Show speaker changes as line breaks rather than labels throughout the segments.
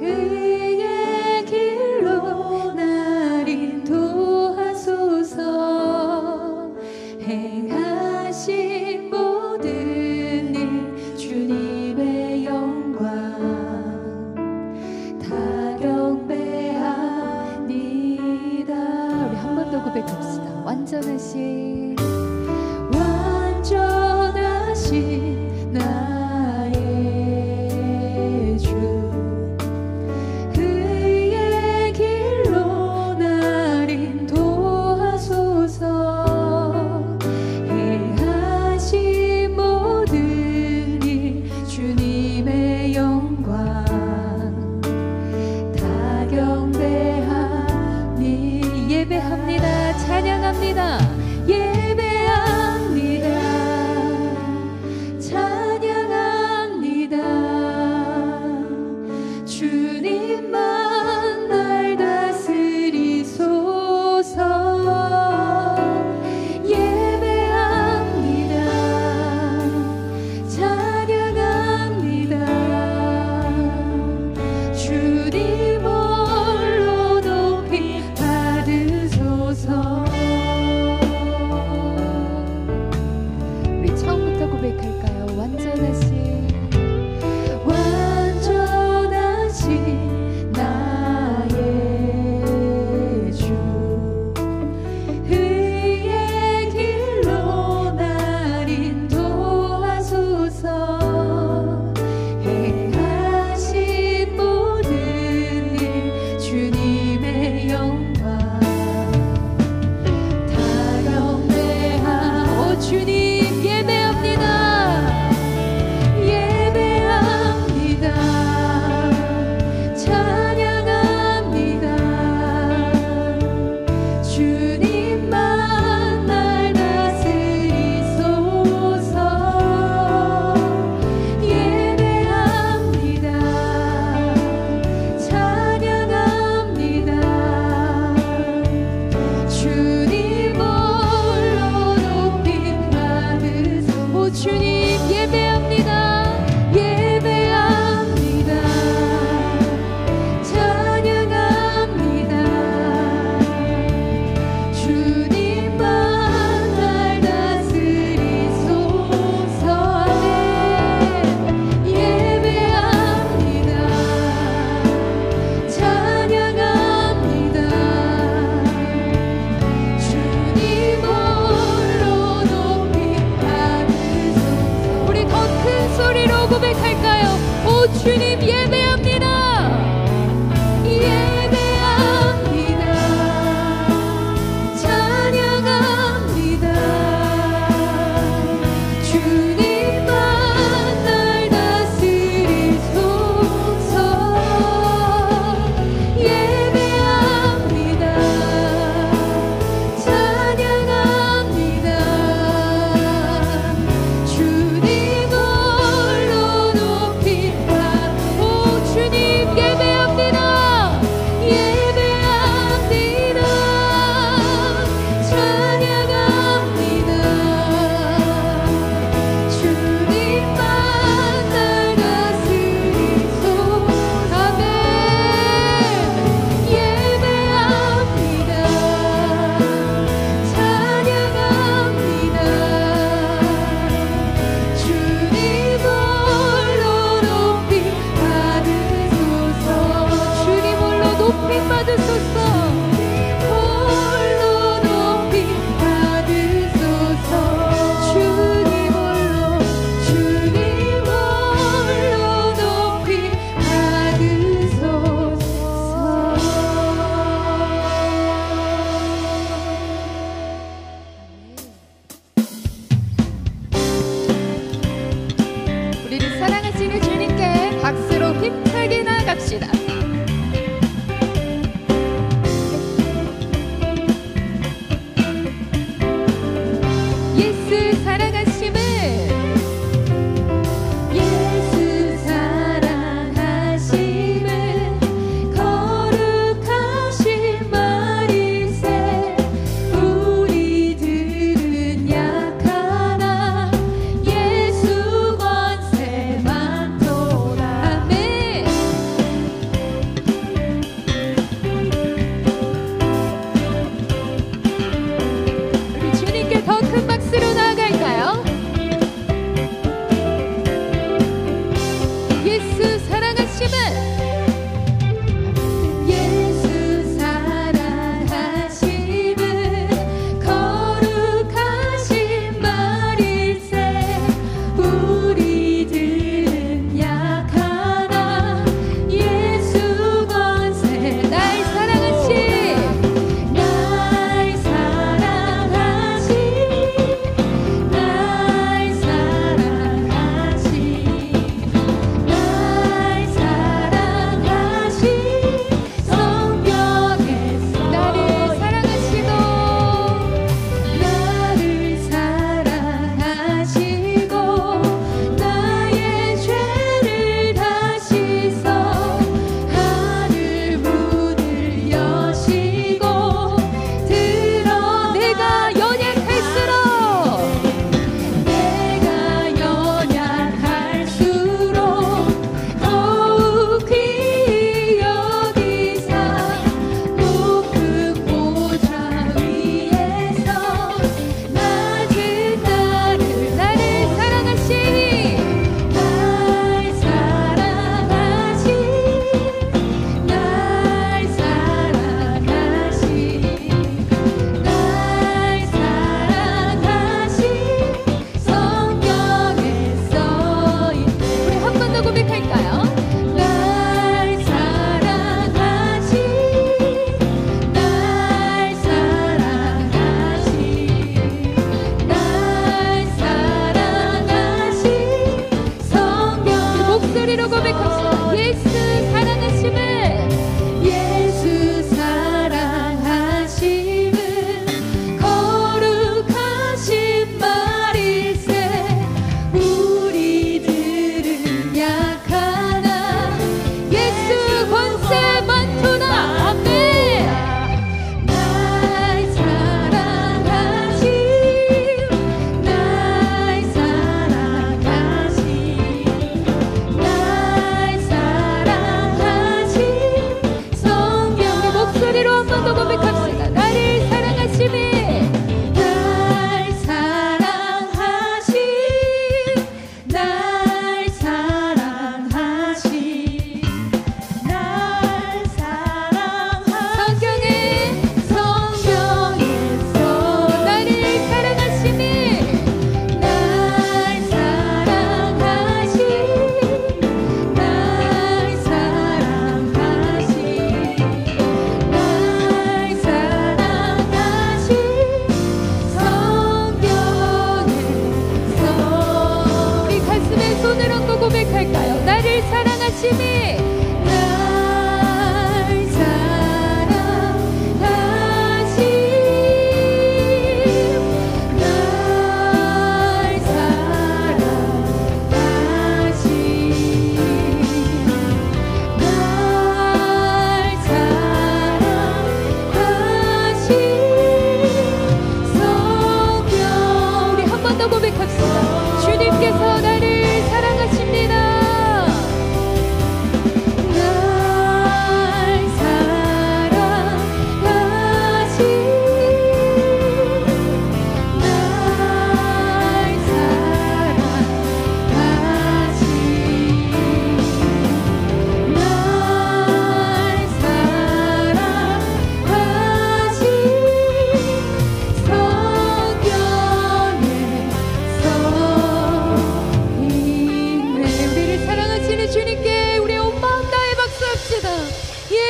의의 길로 날 인도하소서. 행하신 모든 일 주님의 영광 다 경배합니다. 우리 한 번 더 고백합시다. 완전하신 나의 주, 의의 길로 날 인도하소서. 행하신 모든 일 주님의 영광 다 경배하니 예배합니다. 찬양합니다.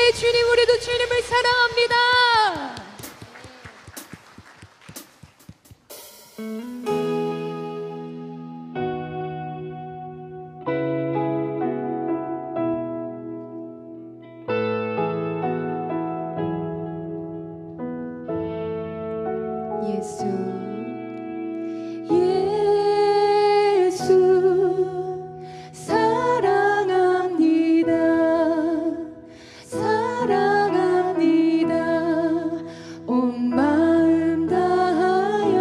네 주님, 우리도 주님을 사랑합니다. 예수, 예수 사랑합니다. 사랑합니다. 온 마음 다하여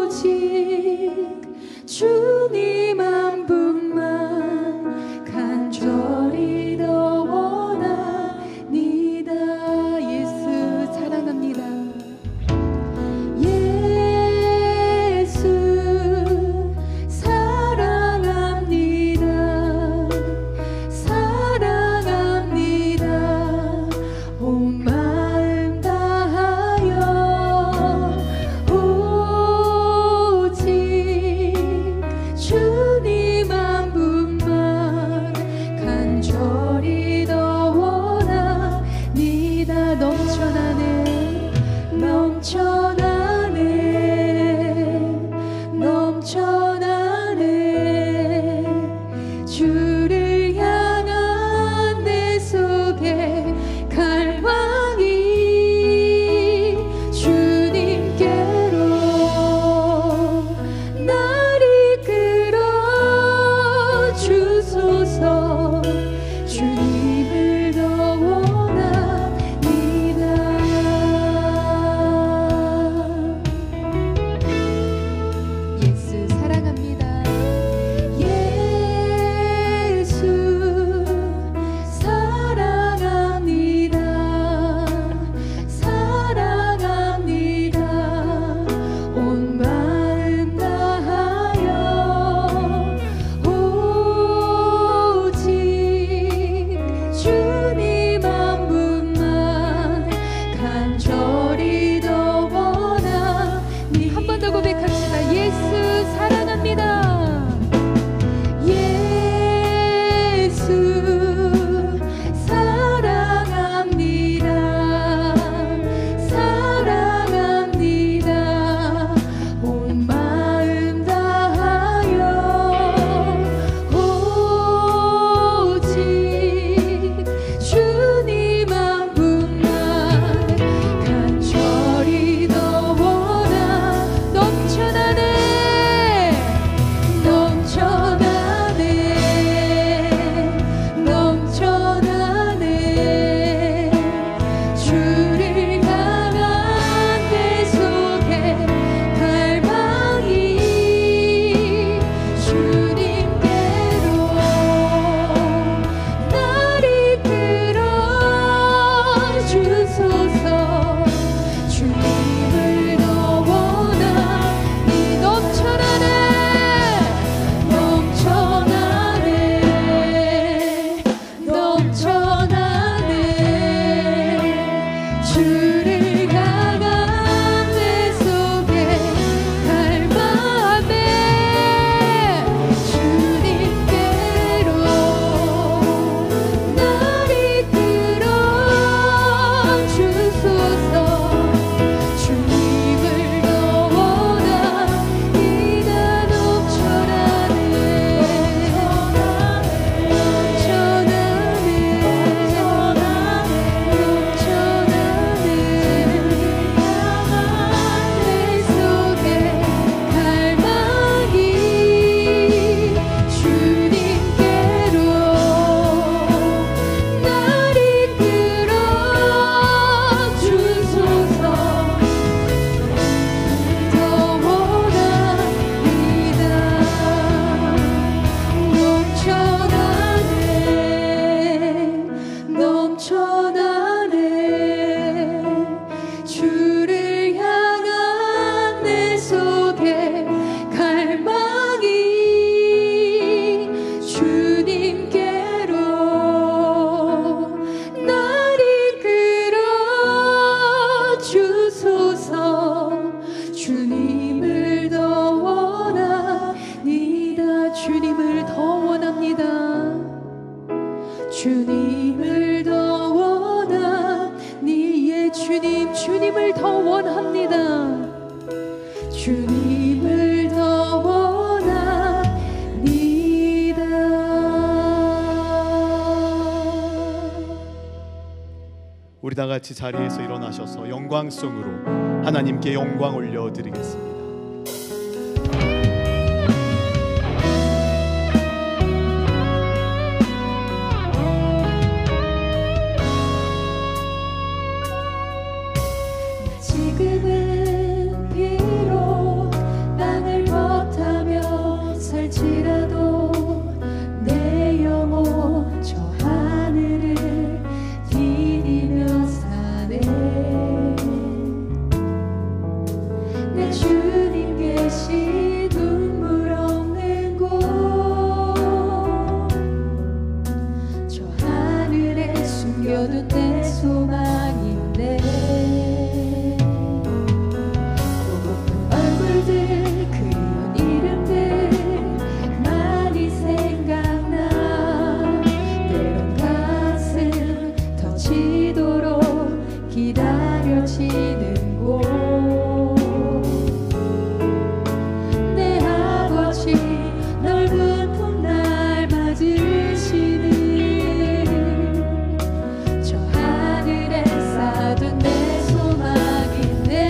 오직 주님 한 분만 간절히 더 원합니다. 예수 사랑합니다. 예수 사랑합니다. 사랑합니다. 온 마음 다하여 오직 주님 한 분만 간절히 더 원합니다. 넘쳐나네 주를 향한 내 속에 갈망이 주님께로 날 이끌어 주소서. 주님을 더 원합니다. 예수 사랑합니다. 예수 주님을 더 원하니에 주님을 더 원합니다. 주님을 더 원합니다.
우리 다 같이 자리에서 일어나셔서 영광송으로 하나님께 영광 올려드리겠습니다.
지금은 비록 땅을 걷다며 살지라도 내 영혼 저 하늘을 디디며 사네. 내 주님 계신 눈물 없는 곳 저 하늘에 숨겨둔 내 소망인데 기다려지는 곳 내 아버지 넓은 품 날 맞으시는 저 하늘에 쌓아둔 내 소망인데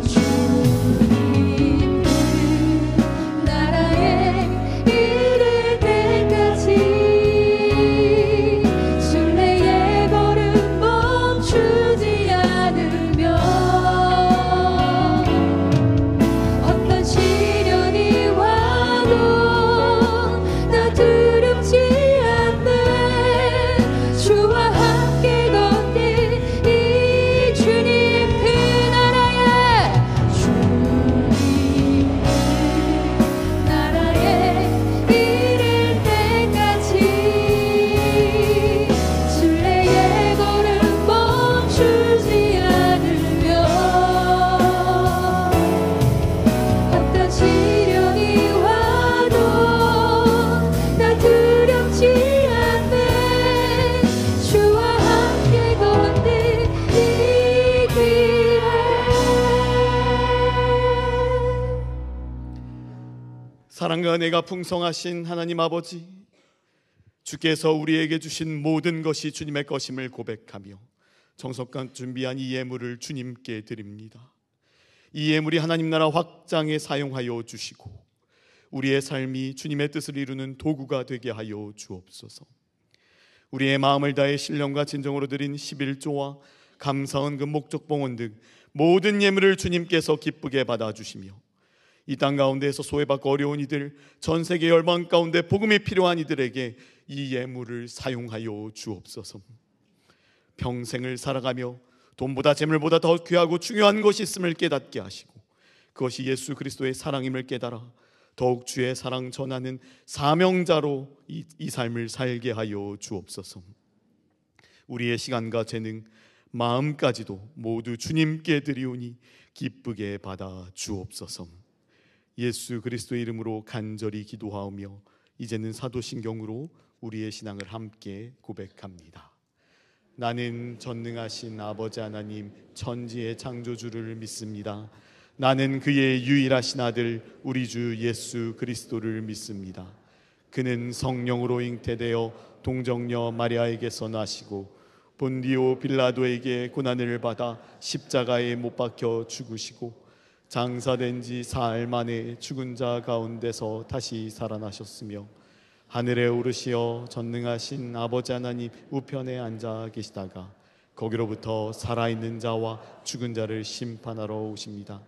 주님 그 나라에 이를 때까지 순례의 걸음 멈추지 않으며 어떤 시련이 와도 나 두렵지 않네. 주와 함께 걷는 이 주님 그 나라에 주님 그 나라에 이를 때까지 순례의 걸음 멈추지 않으며 어떤 시련이 와도 나 두렵지 않네. 주와 함께 걷는 이 길에
사랑과 은혜가 풍성하신 하나님 아버지, 주께서 우리에게 주신 모든 것이 주님의 것임을 고백하며 정성껏 준비한 이 예물을 주님께 드립니다. 이 예물이 하나님 나라 확장에 사용하여 주시고 우리의 삶이 주님의 뜻을 이루는 도구가 되게 하여 주옵소서. 우리의 마음을 다해 신령과 진정으로 드린 11조와 감사헌금, 목적봉헌 등 모든 예물을 주님께서 기쁘게 받아주시며 이 땅 가운데에서 소외받고 어려운 이들, 전 세계 열방 가운데 복음이 필요한 이들에게 이 예물을 사용하여 주옵소서. 평생을 살아가며 돈보다 재물보다 더 귀하고 중요한 것이 있음을 깨닫게 하시고 그것이 예수 그리스도의 사랑임을 깨달아 더욱 주의 사랑 전하는 사명자로 이 삶을 살게 하여 주옵소서. 우리의 시간과 재능, 마음까지도 모두 주님께 드리오니 기쁘게 받아 주옵소서. 예수 그리스도의 이름으로 간절히 기도하오며 이제는 사도신경으로 우리의 신앙을 함께 고백합니다. 나는 전능하신 아버지 하나님 천지의 창조주를 믿습니다. 나는 그의 유일하신 아들 우리 주 예수 그리스도를 믿습니다. 그는 성령으로 잉태되어 동정녀 마리아에게서 나시고 본디오 빌라도에게 고난을 받아 십자가에 못 박혀 죽으시고 장사된 지 사흘 만에 죽은 자 가운데서 다시 살아나셨으며 하늘에 오르시어 전능하신 아버지 하나님 우편에 앉아 계시다가 거기로부터 살아있는 자와 죽은 자를 심판하러 오십니다.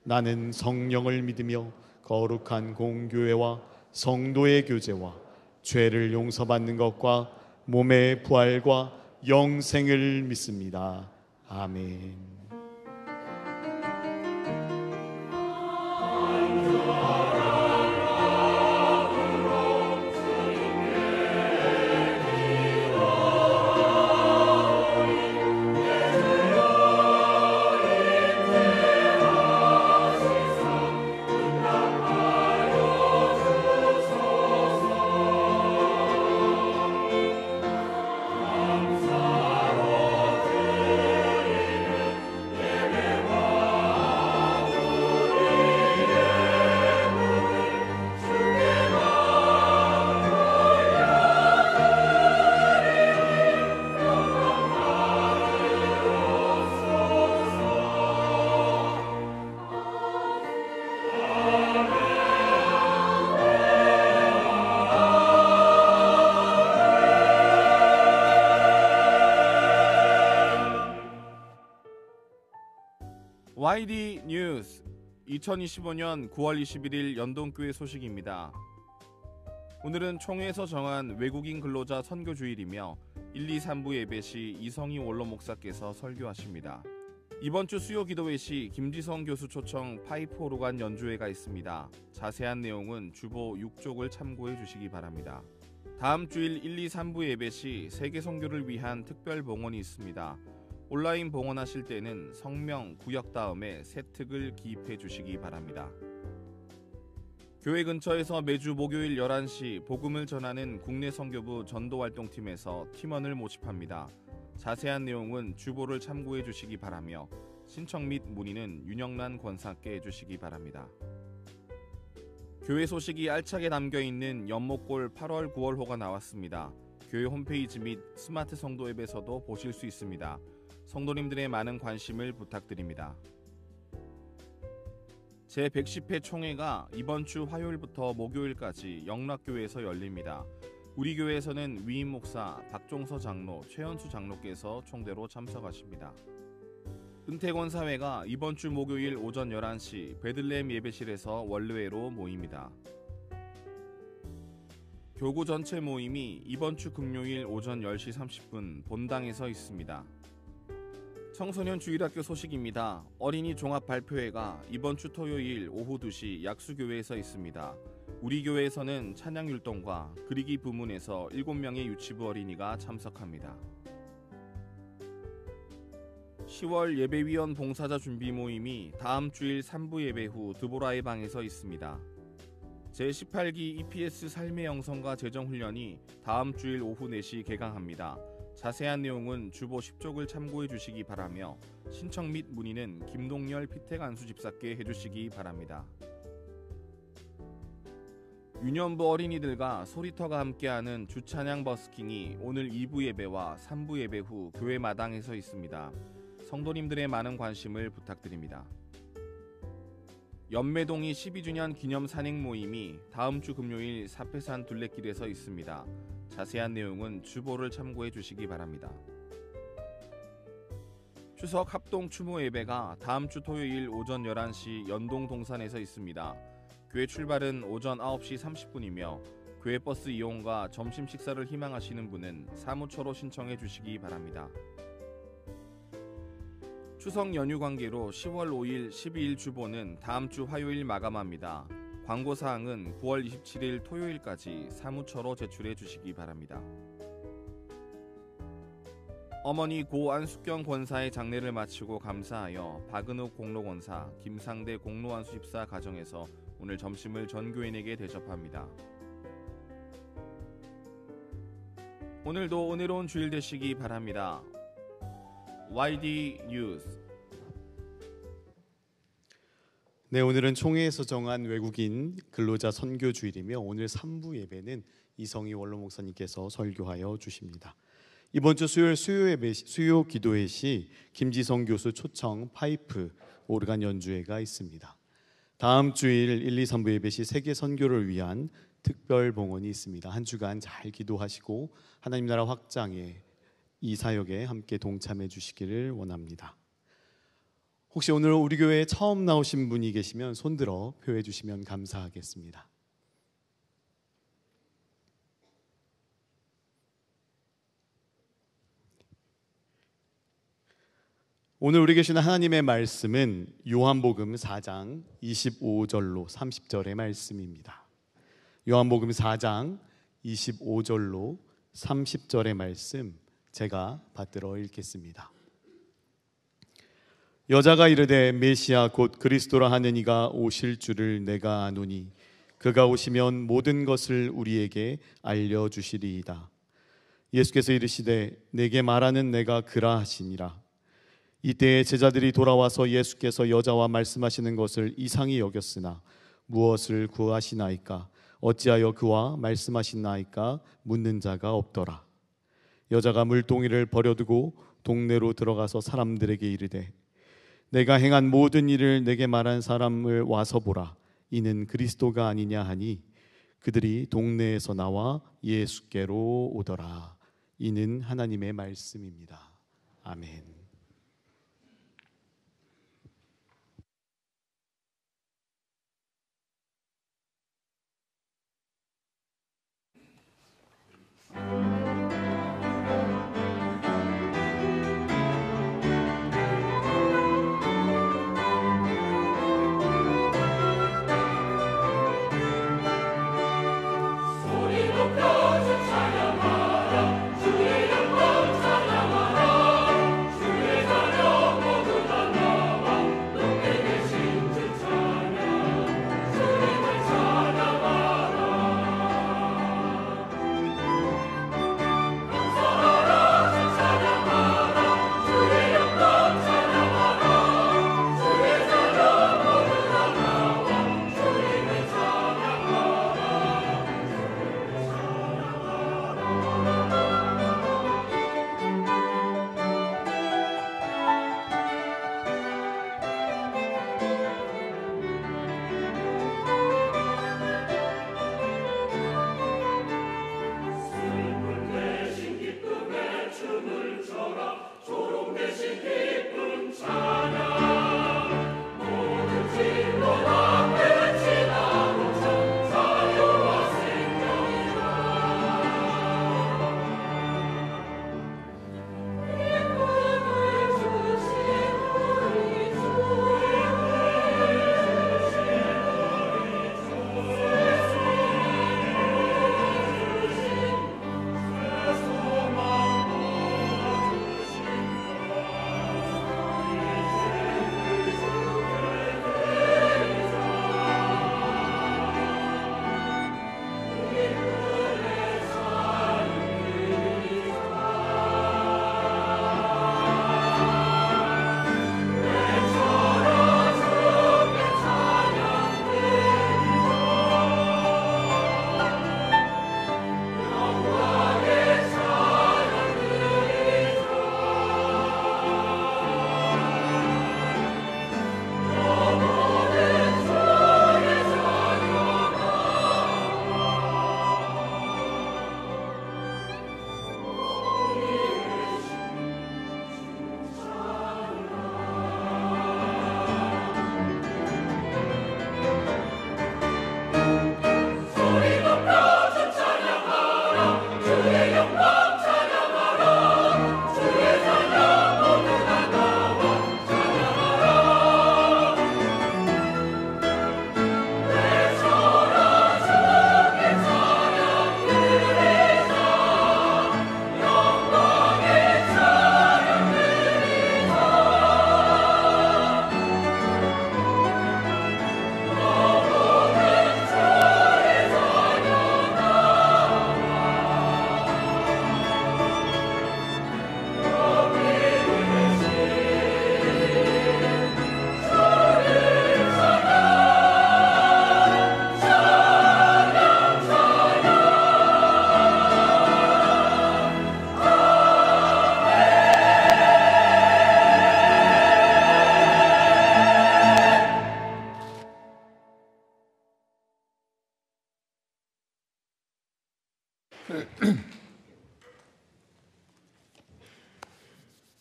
나는 성령을 믿으며 거룩한 공교회와 성도의 교제와 죄를 용서받는 것과 몸의 부활과 영생을 믿습니다. 아멘.
YD 뉴스 2025년 9월 21일 연동교회 소식입니다. 오늘은 총회에서 정한 외국인 근로자 선교 주일이며 1, 2, 3부 예배 시 이성희 원로 목사께서 설교하십니다. 이번 주 수요 기도회 시 김지성 교수 초청 파이프 오르간 연주회가 있습니다. 자세한 내용은 주보 6족을 참고해 주시기 바랍니다. 다음 주일 1, 2, 3부 예배 시 세계 선교를 위한 특별 봉헌이 있습니다. 온라인 봉헌하실 때는 성명, 구역 다음에 세특을 기입해 주시기 바랍니다. 교회 근처에서 매주 목요일 11시 복음을 전하는 국내 선교부 전도활동팀에서 팀원을 모집합니다. 자세한 내용은 주보를 참고해 주시기 바라며 신청 및 문의는 윤영란 권사께 해주시기 바랍니다. 교회 소식이 알차게 담겨있는 연목골 8월 9월호가 나왔습니다. 교회 홈페이지 및 스마트 성도 앱에서도 보실 수 있습니다. 성도님들의 많은 관심을 부탁드립니다. 제110회 총회가 이번 주 화요일부터 목요일까지 영락교회에서 열립니다. 우리 교회에서는 위임 목사, 박종서 장로, 최현수 장로께서 총대로 참석하십니다. 은퇴권 사회가 이번 주 목요일 오전 11시 베들레헴 예배실에서 원례회로 모입니다. 교구 전체 모임이 이번 주 금요일 오전 10시 30분 본당에서 있습니다. 청소년 주일학교 소식입니다. 어린이 종합 발표회가 이번 주 토요일 오후 2시 약수교회에서 있습니다. 우리 교회에서는 찬양 율동과 그리기 부문에서 7명의 유치부 어린이가 참석합니다. 10월 예배위원 봉사자 준비 모임이 다음 주일 3부 예배 후 드보라의 방에서 있습니다. 제18기 EPS 삶의 영성과 재정훈련이 다음 주일 오후 4시 개강합니다. 자세한 내용은 주보 10족을 참고해 주시기 바라며 신청 및 문의는 김동열 피택 안수집사께 해주시기 바랍니다. 유년부 어린이들과 소리터가 함께하는 주찬양 버스킹이 오늘 2부 예배와 3부 예배 후 교회 마당에서 있습니다. 성도님들의 많은 관심을 부탁드립니다. 연매동이 12주년 기념 산행 모임이 다음 주 금요일 사패산 둘레길에서 있습니다. 자세한 내용은 주보를 참고해 주시기 바랍니다. 추석 합동 추모 예배가 다음 주 토요일 오전 11시 연동 동산에서 있습니다. 교회 출발은 오전 9시 30분이며 교회 버스 이용과 점심 식사를 희망하시는 분은 사무처로 신청해 주시기 바랍니다. 추석 연휴 관계로 10월 5일, 12일 주보는 다음 주 화요일 마감합니다. 광고사항은 9월 27일 토요일까지 사무처로 제출해 주시기 바랍니다. 어머니 고 안숙경 권사의 장례를 마치고 감사하여 박은욱 공로권사, 김상대 공로안수집사 가정에서 오늘 점심을 전 교인에게 대접합니다. 오늘도 은혜로운 주일 되시기 바랍니다. YD 뉴스.
네, 오늘은 총회에서 정한 외국인 근로자 선교 주일이며 오늘 3부 예배는 이성희 원로 목사님께서 설교하여 주십니다. 이번 주 수요일 수요 기도회 시 김지성 교수 초청 파이프 오르간 연주회가 있습니다. 다음 주일 1, 2, 3부 예배 시 세계 선교를 위한 특별 봉헌이 있습니다. 한 주간 잘 기도하시고 하나님 나라 확장에 이 사역에 함께 동참해 주시기를 원합니다. 혹시 오늘 우리 교회에 처음 나오신 분이 계시면 손들어 표해 주시면 감사하겠습니다. 오늘 우리 계시는 하나님의 말씀은 요한복음 4장 25절로 30절의 말씀입니다. 요한복음 4장 25절로 30절의 말씀 제가 받들어 읽겠습니다. 여자가 이르되 메시아 곧 그리스도라 하는 이가 오실 줄을 내가 아노니 그가 오시면 모든 것을 우리에게 알려주시리이다. 예수께서 이르시되 내게 말하는 내가 그라 하시니라. 이때에 제자들이 돌아와서 예수께서 여자와 말씀하시는 것을 이상히 여겼으나 무엇을 구하시나이까 어찌하여 그와 말씀하시나이까 묻는 자가 없더라. 여자가 물동이를 버려두고 동네로 들어가서 사람들에게 이르되 내가 행한 모든 일을 내게 말한 사람을 와서 보라. 이는 그리스도가 아니냐 하니 그들이 동네에서 나와 예수께로 오더라. 이는 하나님의 말씀입니다. 아멘.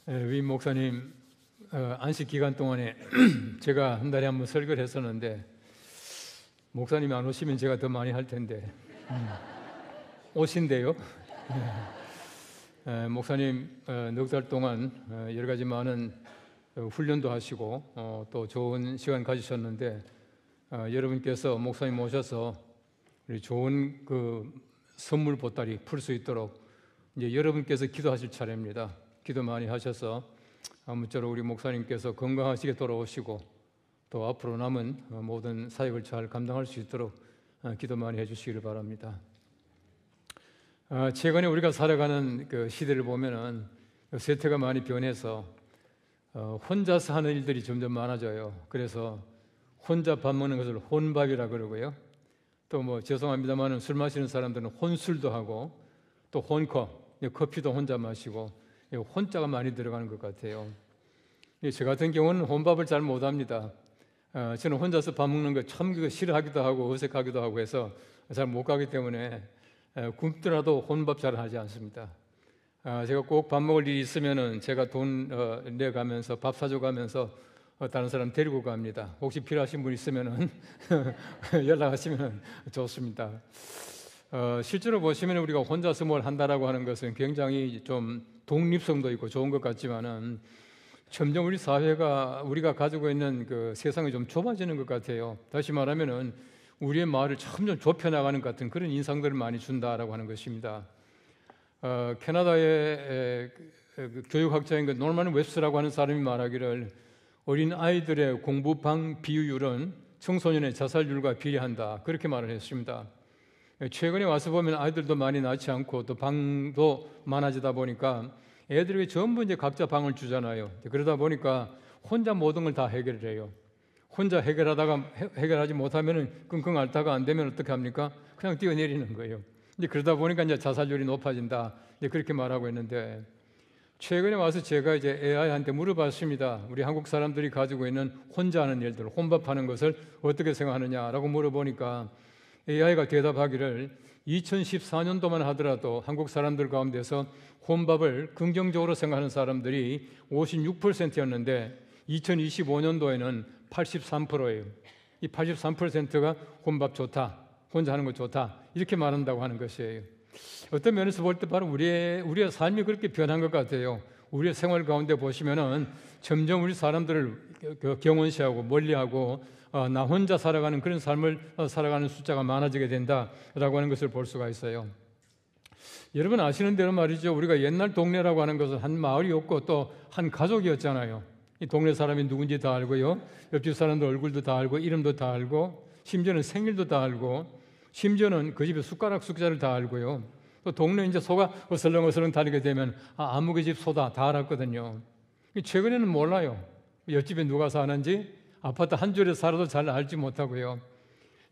위 목사님 안식 기간 동안에 제가 한 달에 한 번 설교를 했었는데 목사님이 안 오시면 제가 더 많이 할 텐데 오신대요. 목사님 넉 달 동안 여러 가지 많은 훈련도 하시고 또 좋은 시간 가지셨는데 여러분께서 목사님 오셔서 우리 좋은 그 선물 보따리 풀 수 있도록 이제 여러분께서 기도하실 차례입니다. 기도 많이 하셔서 아무쪼록 우리 목사님께서 건강하시게 돌아오시고 또 앞으로 남은 모든 사역을 잘 감당할 수 있도록 기도 많이 해주시기를 바랍니다. 최근에 우리가 살아가는 그 시대를 보면은 세태가 많이 변해서 혼자서 하는 일들이 점점 많아져요. 그래서 혼자 밥 먹는 것을 혼밥이라 그러고요. 또 뭐 죄송합니다만은 술 마시는 사람들은 혼술도 하고 또 혼컵, 커피도 혼자 마시고 혼자가 많이 들어가는 것 같아요. 저 같은 경우는 혼밥을 잘 못합니다. 저는 혼자서 밥 먹는 거 참 싫어하기도 하고 어색하기도 하고 해서 잘 못 가기 때문에 굶더라도 혼밥 잘 하지 않습니다. 제가 꼭 밥 먹을 일이 있으면은 제가 돈 내가면서 밥 사줘가면서 다른 사람 데리고 갑니다. 혹시 필요하신 분 있으면은 연락하시면 좋습니다. 실제로 보시면 우리가 혼자서 뭘 한다라고 하는 것은 굉장히 좀 독립성도 있고 좋은 것 같지만은 점점 우리 사회가 우리가 가지고 있는 그 세상이 좀 좁아지는 것 같아요. 다시 말하면은 우리의 마을을 점점 좁혀나가는 것 같은 그런 인상들을 많이 준다라고 하는 것입니다. 캐나다의 교육학자인 그 노만 웹스라고 하는 사람이 말하기를 어린 아이들의 공부방 비유율은 청소년의 자살률과 비례한다 그렇게 말을 했습니다. 최근에 와서 보면 아이들도 많이 낳지 않고 또 방도 많아지다 보니까 애들에게 전부 이제 각자 방을 주잖아요. 그러다 보니까 혼자 모든 걸 다 해결을 해요. 혼자 해결하다가 해결하지 못하면은 끙끙 앓다가 안 되면 어떻게 합니까? 그냥 뛰어내리는 거예요. 이제 그러다 보니까 이제 자살률이 높아진다. 이제 그렇게 말하고 있는데 최근에 와서 제가 이제 AI한테 물어봤습니다. 우리 한국 사람들이 가지고 있는 혼자 하는 일들, 혼밥하는 것을 어떻게 생각하느냐라고 물어보니까 AI가 대답하기를 2014년도만 하더라도 한국 사람들 가운데서 혼밥을 긍정적으로 생각하는 사람들이 56%였는데 2025년도에는 83%예요. 이 83%가 혼밥 좋다, 혼자 하는 거 좋다 이렇게 말한다고 하는 것이에요. 어떤 면에서 볼 때 바로 우리의 삶이 그렇게 변한 것 같아요. 우리의 생활 가운데 보시면은 점점 우리 사람들을 경원시하고 멀리하고 나 혼자 살아가는 그런 삶을 살아가는 숫자가 많아지게 된다라고 하는 것을 볼 수가 있어요. 여러분 아시는 대로 말이죠. 우리가 옛날 동네라고 하는 것은 한 마을이었고 또 한 가족이었잖아요. 이 동네 사람이 누군지 다 알고요. 옆집 사람들 얼굴도 다 알고 이름도 다 알고 심지어는 생일도 다 알고 심지어는 그 집의 숟가락 숫자를 다 알고요. 또 동네 이제 소가 어슬렁어슬렁 다니게 되면 아무개 집 소다 다 알았거든요. 최근에는 몰라요. 옆집에 누가 사는지 아파트 한 줄에 살아도 잘 알지 못하고요.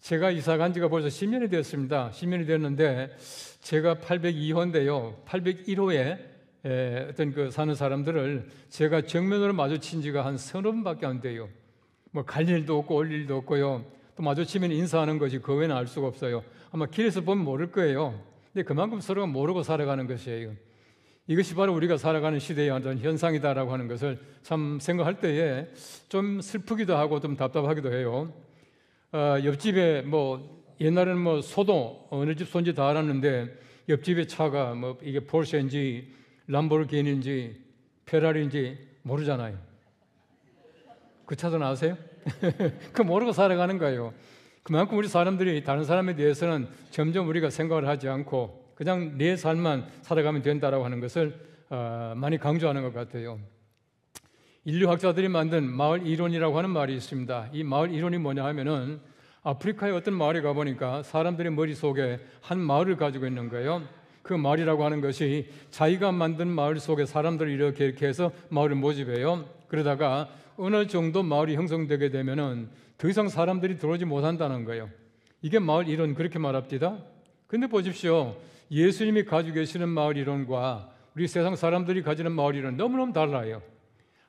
제가 이사 간 지가 벌써 10년이 되었습니다. 10년이 됐는데 제가 802호인데요. 801호에 어떤 그 사는 사람들을 제가 정면으로 마주친 지가 한 서너 번밖에 안 돼요. 뭐 갈 일도 없고 올 일도 없고요. 또 마주치면 인사하는 것이 그 외에는 알 수가 없어요. 아마 길에서 보면 모를 거예요. 근데 그만큼 서로가 모르고 살아가는 것이에요. 이것이 바로 우리가 살아가는 시대의 어떤 현상이다라고 하는 것을 참 생각할 때에 좀 슬프기도 하고 좀 답답하기도 해요. 옆집에 뭐 옛날에는 뭐 소도 어느 집 손지 다 알았는데 옆집의 차가 뭐 이게 포르쉐인지 람보르기니인지 페라리인지 모르잖아요. 그 차도 아세요? 그 모르고 살아가는 거예요. 그만큼 우리 사람들이 다른 사람에 대해서는 점점 우리가 생각을 하지 않고 그냥 내 삶만 살아가면 된다라고 하는 것을 많이 강조하는 것 같아요. 인류학자들이 만든 마을 이론이라고 하는 말이 있습니다. 이 마을 이론이 뭐냐 하면은 아프리카의 어떤 마을에 가보니까 사람들의 머릿속에 한 마을을 가지고 있는 거예요. 그 마을이라고 하는 것이 자기가 만든 마을 속에 사람들을 이렇게 해서 마을을 모집해요. 그러다가 어느 정도 마을이 형성되게 되면은 더 이상 사람들이 들어오지 못한다는 거예요. 이게 마을 이론 그렇게 말합니다. 근데 보십시오. 예수님이 가지고 계시는 마을 이론과 우리 세상 사람들이 가지는 마을 이론 너무너무 달라요.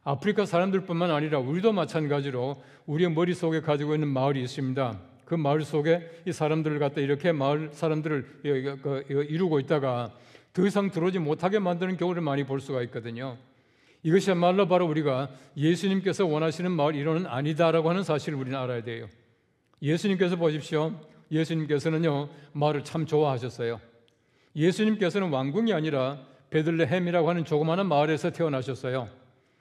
아프리카 사람들뿐만 아니라 우리도 마찬가지로 우리의 머릿속에 가지고 있는 마을이 있습니다. 그 마을 속에 이 사람들을 갖다 이렇게 마을 사람들을 이루고 있다가 더 이상 들어오지 못하게 만드는 경우를 많이 볼 수가 있거든요. 이것이야말로 바로 우리가 예수님께서 원하시는 마을 이론은 아니다라고 하는 사실을 우리는 알아야 돼요. 예수님께서 보십시오. 예수님께서는요, 마을을 참 좋아하셨어요. 예수님께서는 왕궁이 아니라 베들레헴이라고 하는 조그마한 마을에서 태어나셨어요.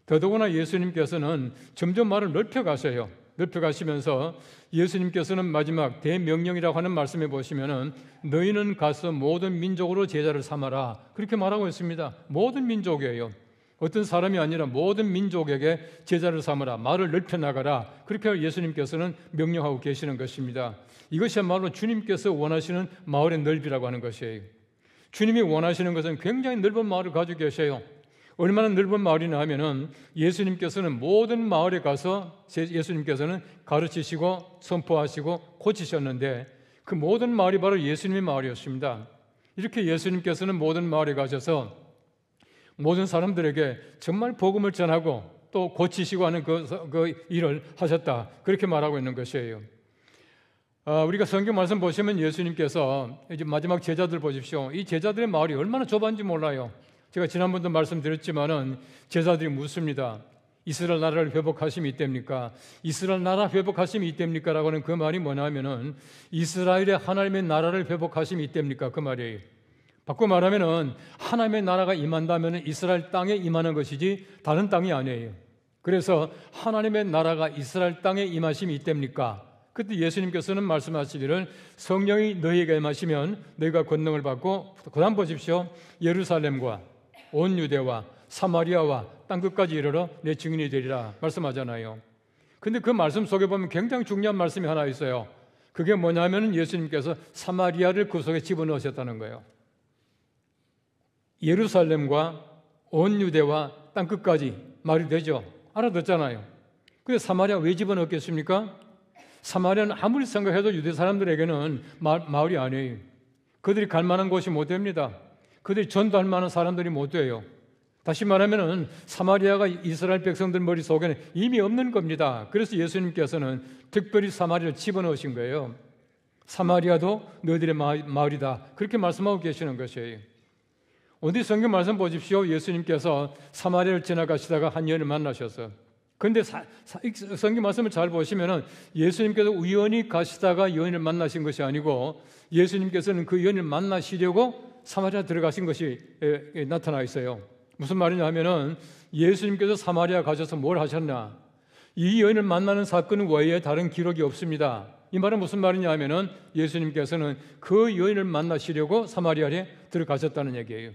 더더구나 예수님께서는 점점 마을을 넓혀가셔요. 넓혀가시면서 예수님께서는 마지막 대명령이라고 하는 말씀에 보시면은 너희는 가서 모든 민족으로 제자를 삼아라, 그렇게 말하고 있습니다. 모든 민족이에요. 어떤 사람이 아니라 모든 민족에게 제자를 삼아라, 마을을 넓혀나가라, 그렇게 예수님께서는 명령하고 계시는 것입니다. 이것이야말로 주님께서 원하시는 마을의 넓이라고 하는 것이에요. 주님이 원하시는 것은 굉장히 넓은 마을을 가지고 계셔요. 얼마나 넓은 마을이냐 하면은 예수님께서는 모든 마을에 가서 예수님께서는 가르치시고 선포하시고 고치셨는데 그 모든 마을이 바로 예수님의 마을이었습니다. 이렇게 예수님께서는 모든 마을에 가셔서 모든 사람들에게 정말 복음을 전하고 또 고치시고 하는 그 일을 하셨다, 그렇게 말하고 있는 것이에요. 우리가 성경 말씀 보시면 예수님께서 이제 마지막 제자들 보십시오. 이 제자들의 마을이 얼마나 좁았는지 몰라요. 제가 지난번도 말씀드렸지만은 제자들이 묻습니다. 이스라엘 나라를 회복하심이 이때입니까? 이스라엘 나라 회복하심이 이때입니까? 라고 하는 그 말이 뭐냐면은 이스라엘의 하나님의 나라를 회복하심이 이때입니까? 그 말이에요. 바꿔 말하면은 하나님의 나라가 임한다면은 이스라엘 땅에 임하는 것이지 다른 땅이 아니에요. 그래서 하나님의 나라가 이스라엘 땅에 임하심이 이때입니까? 그때 예수님께서는 말씀하시기를 성령이 너희에게 임하시면 너희가 권능을 받고, 그 다음 보십시오. 예루살렘과 온 유대와 사마리아와 땅끝까지 이르러 내 증인이 되리라 말씀하잖아요. 근데 그 말씀 속에 보면 굉장히 중요한 말씀이 하나 있어요. 그게 뭐냐면은 예수님께서 사마리아를 그 속에 집어넣으셨다는 거예요. 예루살렘과 온 유대와 땅끝까지 말이 되죠. 알아듣잖아요. 근데 사마리아 왜 집어넣겠습니까? 사마리아는 아무리 생각해도 유대 사람들에게는 마을이 아니에요. 그들이 갈 만한 곳이 못 됩니다. 그들이 전도할 만한 사람들이 못 돼요. 다시 말하면은 사마리아가 이스라엘 백성들 머릿속에는 이미 없는 겁니다. 그래서 예수님께서는 특별히 사마리아를 집어넣으신 거예요. 사마리아도 너희들의 마을이다, 그렇게 말씀하고 계시는 것이에요. 오늘 성경 말씀 보십시오. 예수님께서 사마리아를 지나가시다가 한 여인을 만나셨어요. 그런데 성경 말씀을 잘 보시면은 예수님께서 우연히 가시다가 여인을 만나신 것이 아니고 예수님께서는 그 여인을 만나시려고 사마리아 들어가신 것이 나타나 있어요. 무슨 말이냐 하면은 예수님께서 사마리아 가셔서 뭘 하셨나? 이 여인을 만나는 사건 외에 다른 기록이 없습니다. 이 말은 무슨 말이냐 하면은 예수님께서는 그 여인을 만나시려고 사마리아에 들어가셨다는 얘기예요.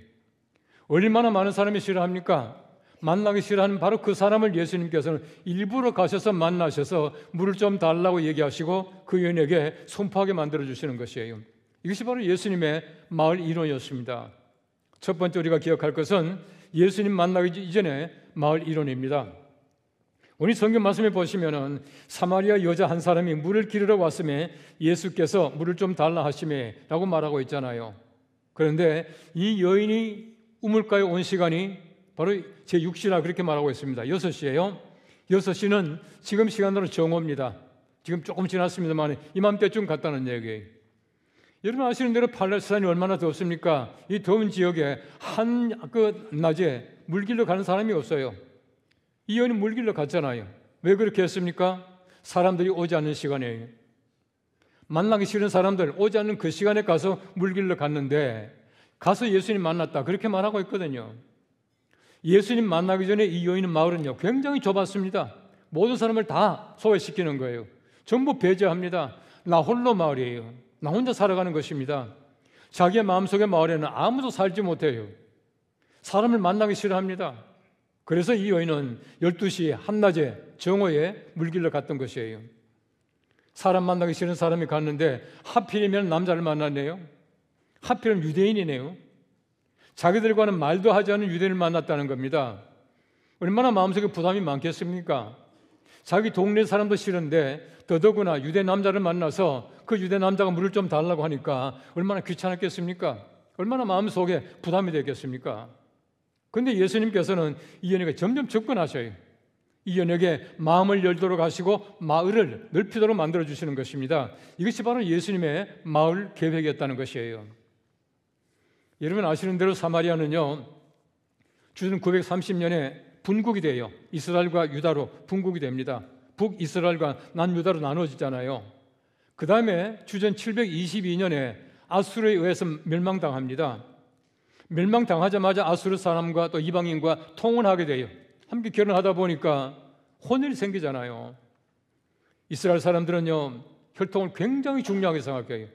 얼마나 많은 사람이 싫어합니까? 만나기 싫어하는 바로 그 사람을 예수님께서는 일부러 가셔서 만나셔서 물을 좀 달라고 얘기하시고 그 여인에게 선포하게 만들어주시는 것이에요. 이것이 바로 예수님의 마을 이론이었습니다. 첫 번째 우리가 기억할 것은 예수님 만나기 이전에 마을 이론입니다. 오늘 성경 말씀에 보시면은 사마리아 여자 한 사람이 물을 기르러 왔음에 예수께서 물을 좀 달라 하시매 라고 말하고 있잖아요. 그런데 이 여인이 우물가에 온 시간이 바로 제6시라 그렇게 말하고 있습니다. 6시예요. 6시는 지금 시간으로 정오입니다. 지금 조금 지났습니다만 이맘때쯤 갔다는 얘기예요. 여러분 아시는 대로 팔레스타인이 얼마나 덥습니까? 이 더운 지역에 낮에 물길로 가는 사람이 없어요. 이 여인은 물길로 갔잖아요. 왜 그렇게 했습니까? 사람들이 오지 않는 시간이에요. 만나기 싫은 사람들 오지 않는 그 시간에 가서 물길로 갔는데 가서 예수님 만났다, 그렇게 말하고 있거든요. 예수님 만나기 전에 이 여인의 마을은요 굉장히 좁았습니다. 모든 사람을 다 소외시키는 거예요. 전부 배제합니다. 나 홀로 마을이에요. 나 혼자 살아가는 것입니다. 자기의 마음속의 마을에는 아무도 살지 못해요. 사람을 만나기 싫어합니다. 그래서 이 여인은 12시에 한낮에 정오에 물길로 갔던 것이에요. 사람 만나기 싫은 사람이 갔는데 하필이면 남자를 만났네요. 하필이면 유대인이네요. 자기들과는 말도 하지 않은 유대인을 만났다는 겁니다. 얼마나 마음속에 부담이 많겠습니까? 자기 동네 사람도 싫은데 더더구나 유대 남자를 만나서 그 유대 남자가 물을 좀 달라고 하니까 얼마나 귀찮았겠습니까? 얼마나 마음속에 부담이 되겠습니까? 그런데 예수님께서는 이 여인에게 점점 접근하셔요. 이 연예계 마음을 열도록 하시고 마을을 넓히도록 만들어 주시는 것입니다. 이것이 바로 예수님의 마을 계획이었다는 것이에요. 여러분 아시는 대로 사마리아는요, 주전 930년에 분국이 돼요. 이스라엘과 유다로 분국이 됩니다. 북이스라엘과 남유다로 나눠지잖아요. 그 다음에 주전 722년에 아수르에 의해서 멸망당합니다. 멸망당하자마자 아수르 사람과 또 이방인과 통혼하게 돼요. 함께 결혼하다 보니까 혼혈이 생기잖아요. 이스라엘 사람들은요, 혈통을 굉장히 중요하게 생각해요.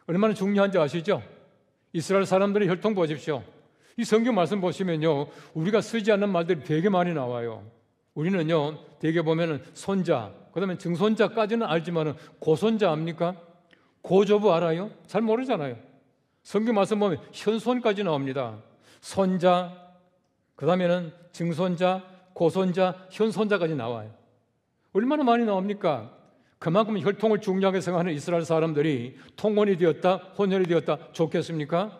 얼마나 중요한지 아시죠? 이스라엘 사람들의 혈통 보십시오. 이 성경 말씀 보시면요, 우리가 쓰지 않는 말들이 되게 많이 나와요. 우리는요, 되게 보면은 손자, 그 다음에 증손자까지는 알지만은 고손자 압니까? 고조부 알아요? 잘 모르잖아요. 성경 말씀 보면 현손까지 나옵니다. 손자, 그 다음에는 증손자, 고손자, 현손자까지 나와요. 얼마나 많이 나옵니까? 그만큼 혈통을 중요하게 생각하는 이스라엘 사람들이 통혼이 되었다, 혼혈이 되었다 좋겠습니까?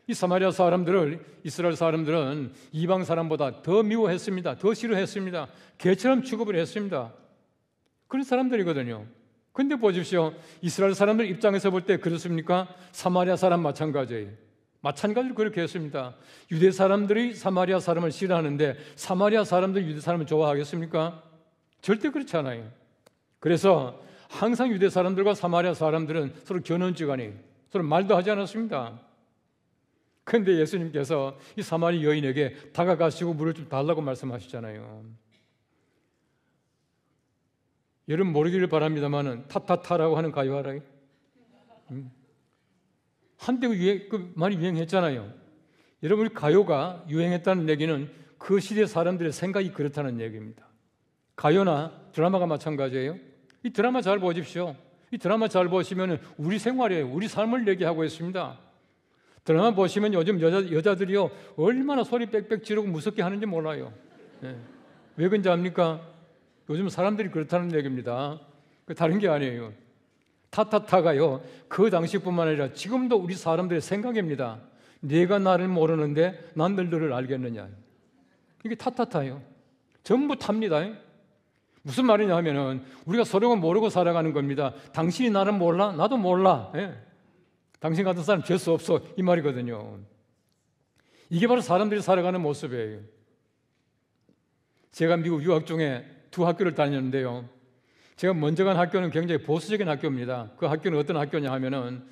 이 사마리아 사람들을 이스라엘 사람들은 이방 사람보다 더 미워했습니다. 더 싫어했습니다. 개처럼 취급을 했습니다. 그런 사람들이거든요. 근데 보십시오. 이스라엘 사람들 입장에서 볼 때 그렇습니까? 사마리아 사람 마찬가지예요. 마찬가지로 그렇게 했습니다. 유대 사람들이 사마리아 사람을 싫어하는데 사마리아 사람들이 유대 사람을 좋아하겠습니까? 절대 그렇지 않아요. 그래서 항상 유대 사람들과 사마리아 사람들은 서로 견원지간이에요. 서로 말도 하지 않았습니다. 그런데 예수님께서 이 사마리 여인에게 다가가시고 물을 좀 달라고 말씀하시잖아요. 여러분 모르기를 바랍니다만은 타타타라고 하는 가요 알아요? 한때 많이 유행했잖아요. 여러분 가요가 유행했다는 얘기는 그 시대 사람들의 생각이 그렇다는 얘기입니다. 가요나 드라마가 마찬가지예요. 이 드라마 잘 보십시오. 이 드라마 잘 보시면 우리 생활이에요. 우리 삶을 얘기하고 있습니다. 드라마 보시면 요즘 여자들이요 얼마나 소리 빽빽 지르고 무섭게 하는지 몰라요. 네. 왜 그런지 압니까? 요즘 사람들이 그렇다는 얘기입니다. 다른 게 아니에요. 타타타가요 그 당시뿐만 아니라 지금도 우리 사람들의 생각입니다. 네가 나를 모르는데 난 너를 알겠느냐. 이게 타타타예요. 전부 탑니다. 무슨 말이냐 하면은 우리가 서로가 모르고 살아가는 겁니다. 당신이 나를 몰라? 나도 몰라. 예. 당신 같은 사람 될 수 없어. 이 말이거든요. 이게 바로 사람들이 살아가는 모습이에요. 제가 미국 유학 중에 두 학교를 다녔는데요. 제가 먼저 간 학교는 굉장히 보수적인 학교입니다. 그 학교는 어떤 학교냐 하면은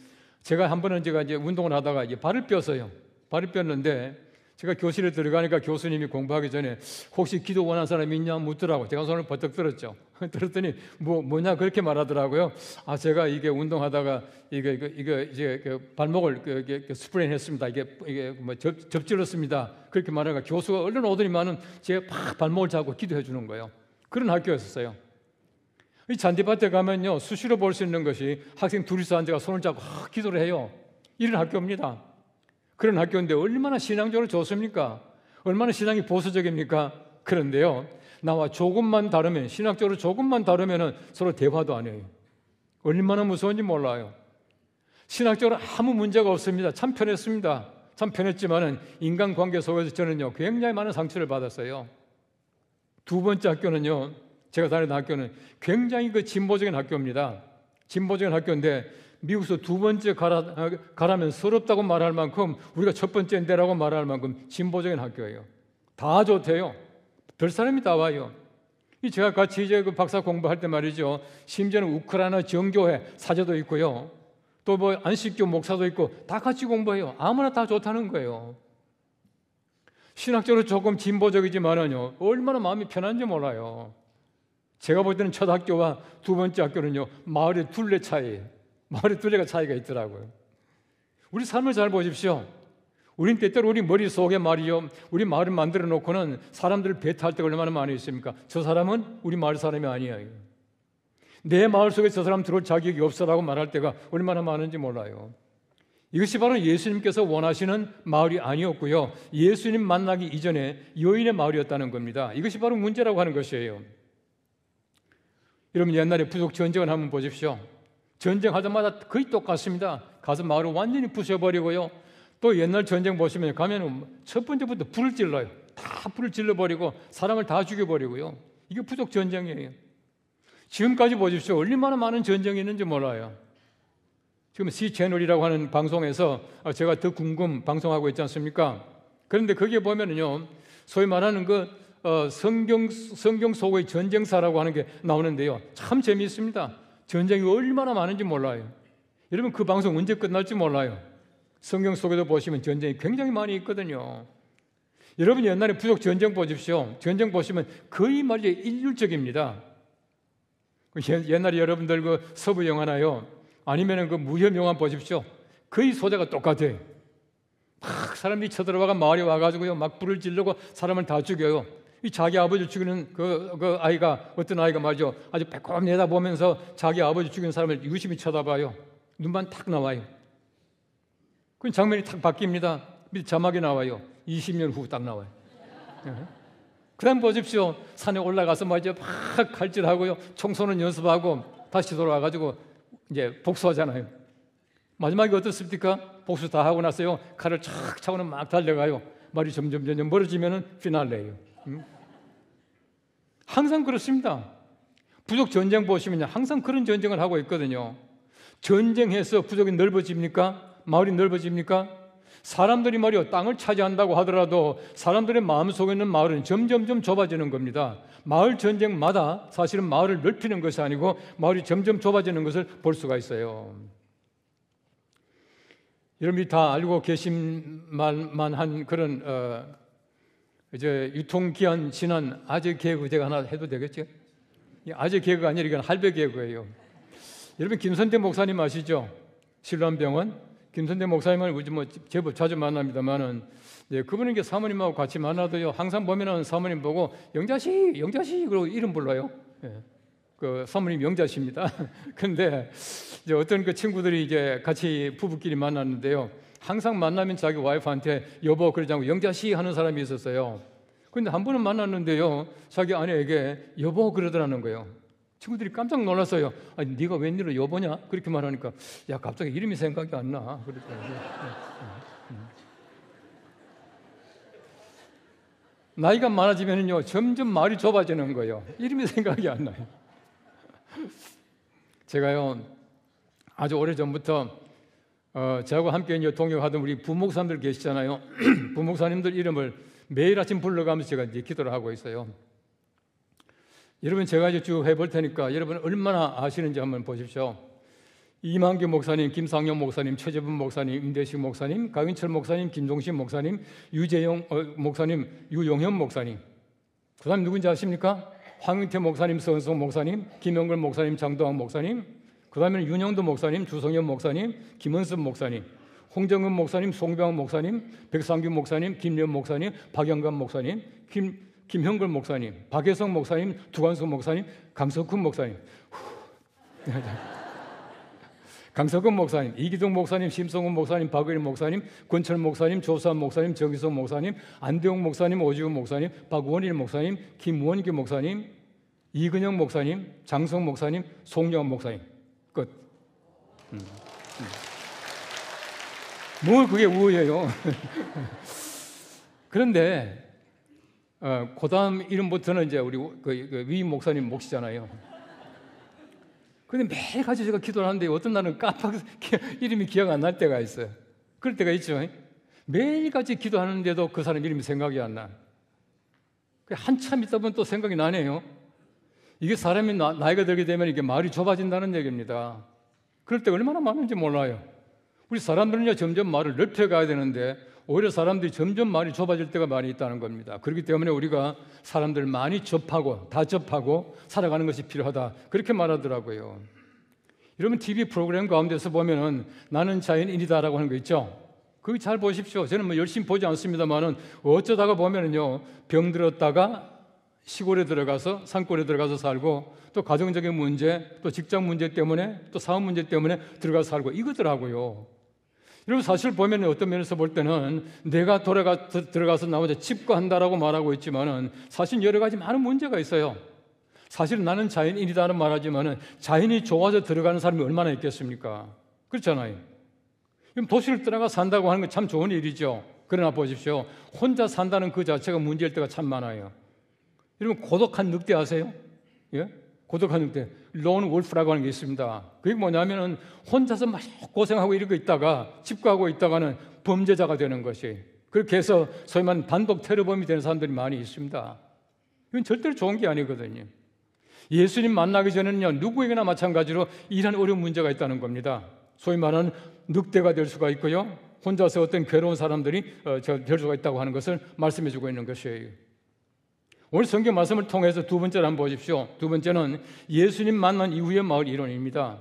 제가 한 번은 제가 이제 운동을 하다가 이제 발을 뼈어요. 발을 뼈었는데 제가 교실에 들어가니까 교수님이 공부하기 전에 혹시 기도 원하는 사람이 있냐 묻더라고요. 제가 손을 버뜩 들었죠. 들었더니 뭐냐 그렇게 말하더라고요. 아 제가 이게 운동하다가 이게 이제 그 발목을 스프레인 했습니다. 이게 뭐 접질렀습니다. 그렇게 말하니까 교수가 얼른 오더니만은 제가 팍 발목을 잡고 기도해 주는 거예요. 그런 학교였었어요. 이 잔디밭에 가면요 수시로 볼 수 있는 것이 학생 둘이서 앉아가 손을 잡고 기도를 해요. 이런 학교입니다. 그런 학교인데 얼마나 신앙적으로 좋습니까? 얼마나 신앙이 보수적입니까? 그런데요 나와 조금만 다르면 신학적으로 조금만 다르면 서로 대화도 안 해요. 얼마나 무서운지 몰라요. 신학적으로 아무 문제가 없습니다. 참 편했습니다. 참 편했지만은 인간관계 속에서 저는요 굉장히 많은 상처를 받았어요. 두 번째 학교는요 제가 다니는 학교는 굉장히 진보적인 학교입니다. 진보적인 학교인데 미국에서 두 번째 가라면 서럽다고 말할 만큼 우리가 첫 번째인데라고 말할 만큼 진보적인 학교예요. 다 좋대요. 별 사람이 다 와요. 제가 같이 이제 그 박사 공부할 때 말이죠. 심지어는 우크라이나 정교회 사제도 있고요. 또 뭐 안식교 목사도 있고 다 같이 공부해요. 아무나 다 좋다는 거예요. 신학적으로 조금 진보적이지만은요 얼마나 마음이 편한지 몰라요. 제가 볼 때는 첫 학교와 두 번째 학교는요 마을의 둘레 차이예요. 마을의 둘레가 차이가 있더라고요. 우리 삶을 잘 보십시오. 우린 때때로 우리 머릿속에 말이요 우리 마을을 만들어 놓고는 사람들을 배타할 때가 얼마나 많이 있습니까? 저 사람은 우리 마을 사람이 아니에요. 내 마을 속에 저 사람 들어올 자격이 없어라고 말할 때가 얼마나 많은지 몰라요. 이것이 바로 예수님께서 원하시는 마을이 아니었고요 예수님 만나기 이전에 여인의 마을이었다는 겁니다. 이것이 바로 문제라고 하는 것이에요. 여러분 옛날에 부족 전쟁을 한번 보십시오. 전쟁하자마자 거의 똑같습니다. 가서 마을을 완전히 부숴버리고요. 또 옛날 전쟁 보시면 가면 첫 번째부터 불을 질러요. 다 불을 질러버리고 사람을 다 죽여버리고요. 이게 부족 전쟁이에요. 지금까지 보십시오. 얼마나 많은 전쟁이 있는지 몰라요. 지금 C 채널이라고 하는 방송에서 제가 더 궁금 방송하고 있지 않습니까? 그런데 거기에 보면은요, 소위 말하는 성경 속의 전쟁사라고 하는 게 나오는데요. 참 재미있습니다. 전쟁이 얼마나 많은지 몰라요. 여러분 그 방송 언제 끝날지 몰라요. 성경 속에도 보시면 전쟁이 굉장히 많이 있거든요. 여러분 옛날에 부족 전쟁 보십시오. 전쟁 보시면 거의 말이죠 일률적입니다. 옛날에 여러분들 그 서부 영화나요, 아니면은 그 무협 영화 보십시오. 거의 소재가 똑같아요. 막 사람들이 쳐들어와가 마을에 와가지고요, 막 불을 지르고 사람을 다 죽여요. 이 자기 아버지 죽이는 그 아이가, 어떤 아이가 말이죠, 아주 빼꼼 내다보면서 자기 아버지 죽이는 사람을 유심히 쳐다봐요. 눈만 탁 나와요. 그 장면이 탁 바뀝니다. 밑에 자막이 나와요. 20년 후 딱 나와요. 그 다음 보십시오. 산에 올라가서 말이죠, 막 칼질하고요, 청소는 연습하고 다시 돌아와가지고 이제 복수하잖아요. 마지막에 어떻습니까? 복수 다 하고 나서요, 칼을 착 차고는 막 달려가요. 말이 점점 멀어지면은 피날레예요. 항상 그렇습니다. 부족 전쟁 보시면 항상 그런 전쟁을 하고 있거든요. 전쟁해서 부족이 넓어집니까? 마을이 넓어집니까? 사람들이 말이요, 땅을 차지한다고 하더라도 사람들의 마음속에 있는 마을은 점점 좁아지는 겁니다. 마을 전쟁마다 사실은 마을을 넓히는 것이 아니고 마을이 점점 좁아지는 것을 볼 수가 있어요. 여러분이 다 알고 계신 만한 그런 이제 유통기한 지난 아재 개그 제가 하나 해도 되겠죠? 아재 개그가 아니라 이건 할배 개그예요. 여러분 김선대 목사님 아시죠? 신람병원 김선대 목사님을 뭐 제법 자주 만납니다만은, 예, 그분은 이게 사모님하고 같이 만나도요, 항상 보면은 사모님 보고 영자씨 그러고 이름 불러요. 예. 그 사모님 영자씨입니다. 근데 이제 어떤 그 친구들이 이제 같이 부부끼리 만났는데요, 항상 만나면 자기 와이프한테 여보 그러지 않고 영자씨 하는 사람이 있었어요. 근데 한 번은 만났는데요, 자기 아내에게 여보 그러더라는 거예요. 친구들이 깜짝 놀랐어요. 아니 네가 웬일로 여보냐? 그렇게 말하니까 야 갑자기 이름이 생각이 안 나. 그랬더니 나이가 많아지면요 점점 말이 좁아지는 거예요. 이름이 생각이 안 나요. 제가요 아주 오래 전부터 저하고 함께 이제 동역하던 우리 부목사님들 계시잖아요. 부목사님들 이름을 매일 아침 불러가면서 제가 이제 기도를 하고 있어요. 여러분 제가 이제 쭉 해볼 테니까 여러분 얼마나 아시는지 한번 보십시오. 이만규 목사님, 김상용 목사님, 최재분 목사님, 임대식 목사님, 강인철 목사님, 김종신 목사님, 유재영 목사님, 유용현 목사님. 그 다음 누군지 아십니까? 황윤태 목사님, 서은성 목사님, 김영걸 목사님, 장도환 목사님. 그 다음에는 윤영도 목사님, 주성현 목사님, 김은섭 목사님, 홍정은 목사님, 송병환 목사님, 백상규 목사님, 김련 목사님, 박영감 목사님, 김형걸 목사님, 박혜성 목사님, 두관석 목사님, 강석훈 목사님, 강석훈 목사님, 이기동 목사님, 심성훈 목사님, 박의림 목사님, 권철 목사님, 조수환 목사님, 정기석 목사님, 안대용 목사님, 오지훈 목사님, 박원일 목사님, 김원기 목사님, 이근영 목사님, 장성 목사님, 송영환 목사님. 끝. 뭘 그게 우예요. 그런데 그 다음 이름부터는 이제 우리 그 위임 목사님 몫이잖아요. 근데 매일같이 제가 기도를 하는데 어떤 날은 깜빡 이름이 기억 안 날 때가 있어요. 그럴 때가 있죠. 매일같이 기도하는데도 그 사람 이름이 생각이 안 나. 한참 있다 보면 또 생각이 나네요. 이게 사람이 나이가 들게 되면 이게 말이 좁아진다는 얘기입니다. 그럴 때 얼마나 많은지 몰라요. 우리 사람들은요 점점 말을 넓혀가야 되는데 오히려 사람들이 점점 말이 좁아질 때가 많이 있다는 겁니다. 그렇기 때문에 우리가 사람들 많이 접하고 다 접하고 살아가는 것이 필요하다, 그렇게 말하더라고요. 여러분 TV 프로그램 가운데서 보면은 나는 자연인이다라고 하는 거 있죠. 그거 잘 보십시오. 저는 뭐 열심히 보지 않습니다만은 어쩌다가 보면은요 병들었다가 시골에 들어가서 산골에 들어가서 살고 또 가정적인 문제, 또 직장 문제 때문에 또 사업 문제 때문에 들어가서 살고 이거더라고요. 여러분 사실 보면 어떤 면에서 볼 때는 내가 들어가서 나 혼자 집거한다라고 말하고 있지만은 사실 여러 가지 많은 문제가 있어요. 사실 나는 자연인이다는 말하지만은 자연이 좋아서 들어가는 사람이 얼마나 있겠습니까? 그렇잖아요. 그럼 도시를 떠나가 산다고 하는 건 참 좋은 일이죠. 그러나 보십시오. 혼자 산다는 그 자체가 문제일 때가 참 많아요. 여러분 고독한 늑대 아세요? 예? 고독한 늑대, 론 wolf라고 하는 게 있습니다. 그게 뭐냐면은 혼자서 막 고생하고 이러고 있다가 집가하고 있다가는 범죄자가 되는 것이, 그렇게 해서 소위 말하는 단독 테러범이 되는 사람들이 많이 있습니다. 이건 절대로 좋은 게 아니거든요. 예수님 만나기 전에는요, 누구에게나 마찬가지로 이런 어려운 문제가 있다는 겁니다. 소위 말하는 늑대가 될 수가 있고요, 혼자서 어떤 괴로운 사람들이 될 수가 있다고 하는 것을 말씀해 주고 있는 것이에요. 오늘 성경 말씀을 통해서 두 번째를 한번 보십시오. 두 번째는 예수님 만난 이후의 마을 이론입니다.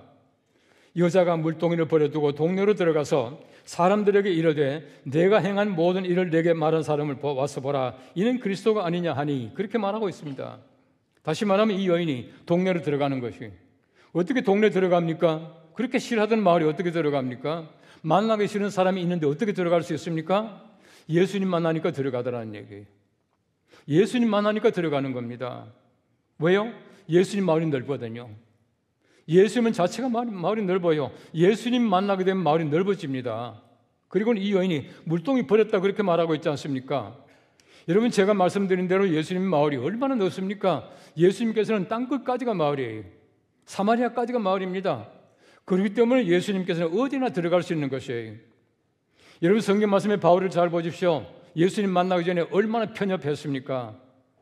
여자가 물동이를 버려두고 동네로 들어가서 사람들에게 이르되 내가 행한 모든 일을 내게 말한 사람을 와서 보라, 이는 그리스도가 아니냐 하니, 그렇게 말하고 있습니다. 다시 말하면 이 여인이 동네로 들어가는 것이, 어떻게 동네 들어갑니까? 그렇게 싫어하던 마을에 어떻게 들어갑니까? 만나기 싫은 사람이 있는데 어떻게 들어갈 수 있습니까? 예수님 만나니까 들어가더라는 얘기예요. 예수님 만나니까 들어가는 겁니다. 왜요? 예수님 마을이 넓거든요. 예수님 자체가 마을이 넓어요. 예수님 만나게 되면 마을이 넓어집니다. 그리고 이 여인이 물동이 버렸다 그렇게 말하고 있지 않습니까? 여러분, 제가 말씀드린 대로 예수님 마을이 얼마나 넓습니까? 예수님께서는 땅끝까지가 마을이에요. 사마리아까지가 마을입니다. 그렇기 때문에 예수님께서는 어디나 들어갈 수 있는 것이에요. 여러분, 성경 말씀에 바울을 잘 보십시오. 예수님 만나기 전에 얼마나 편협했습니까?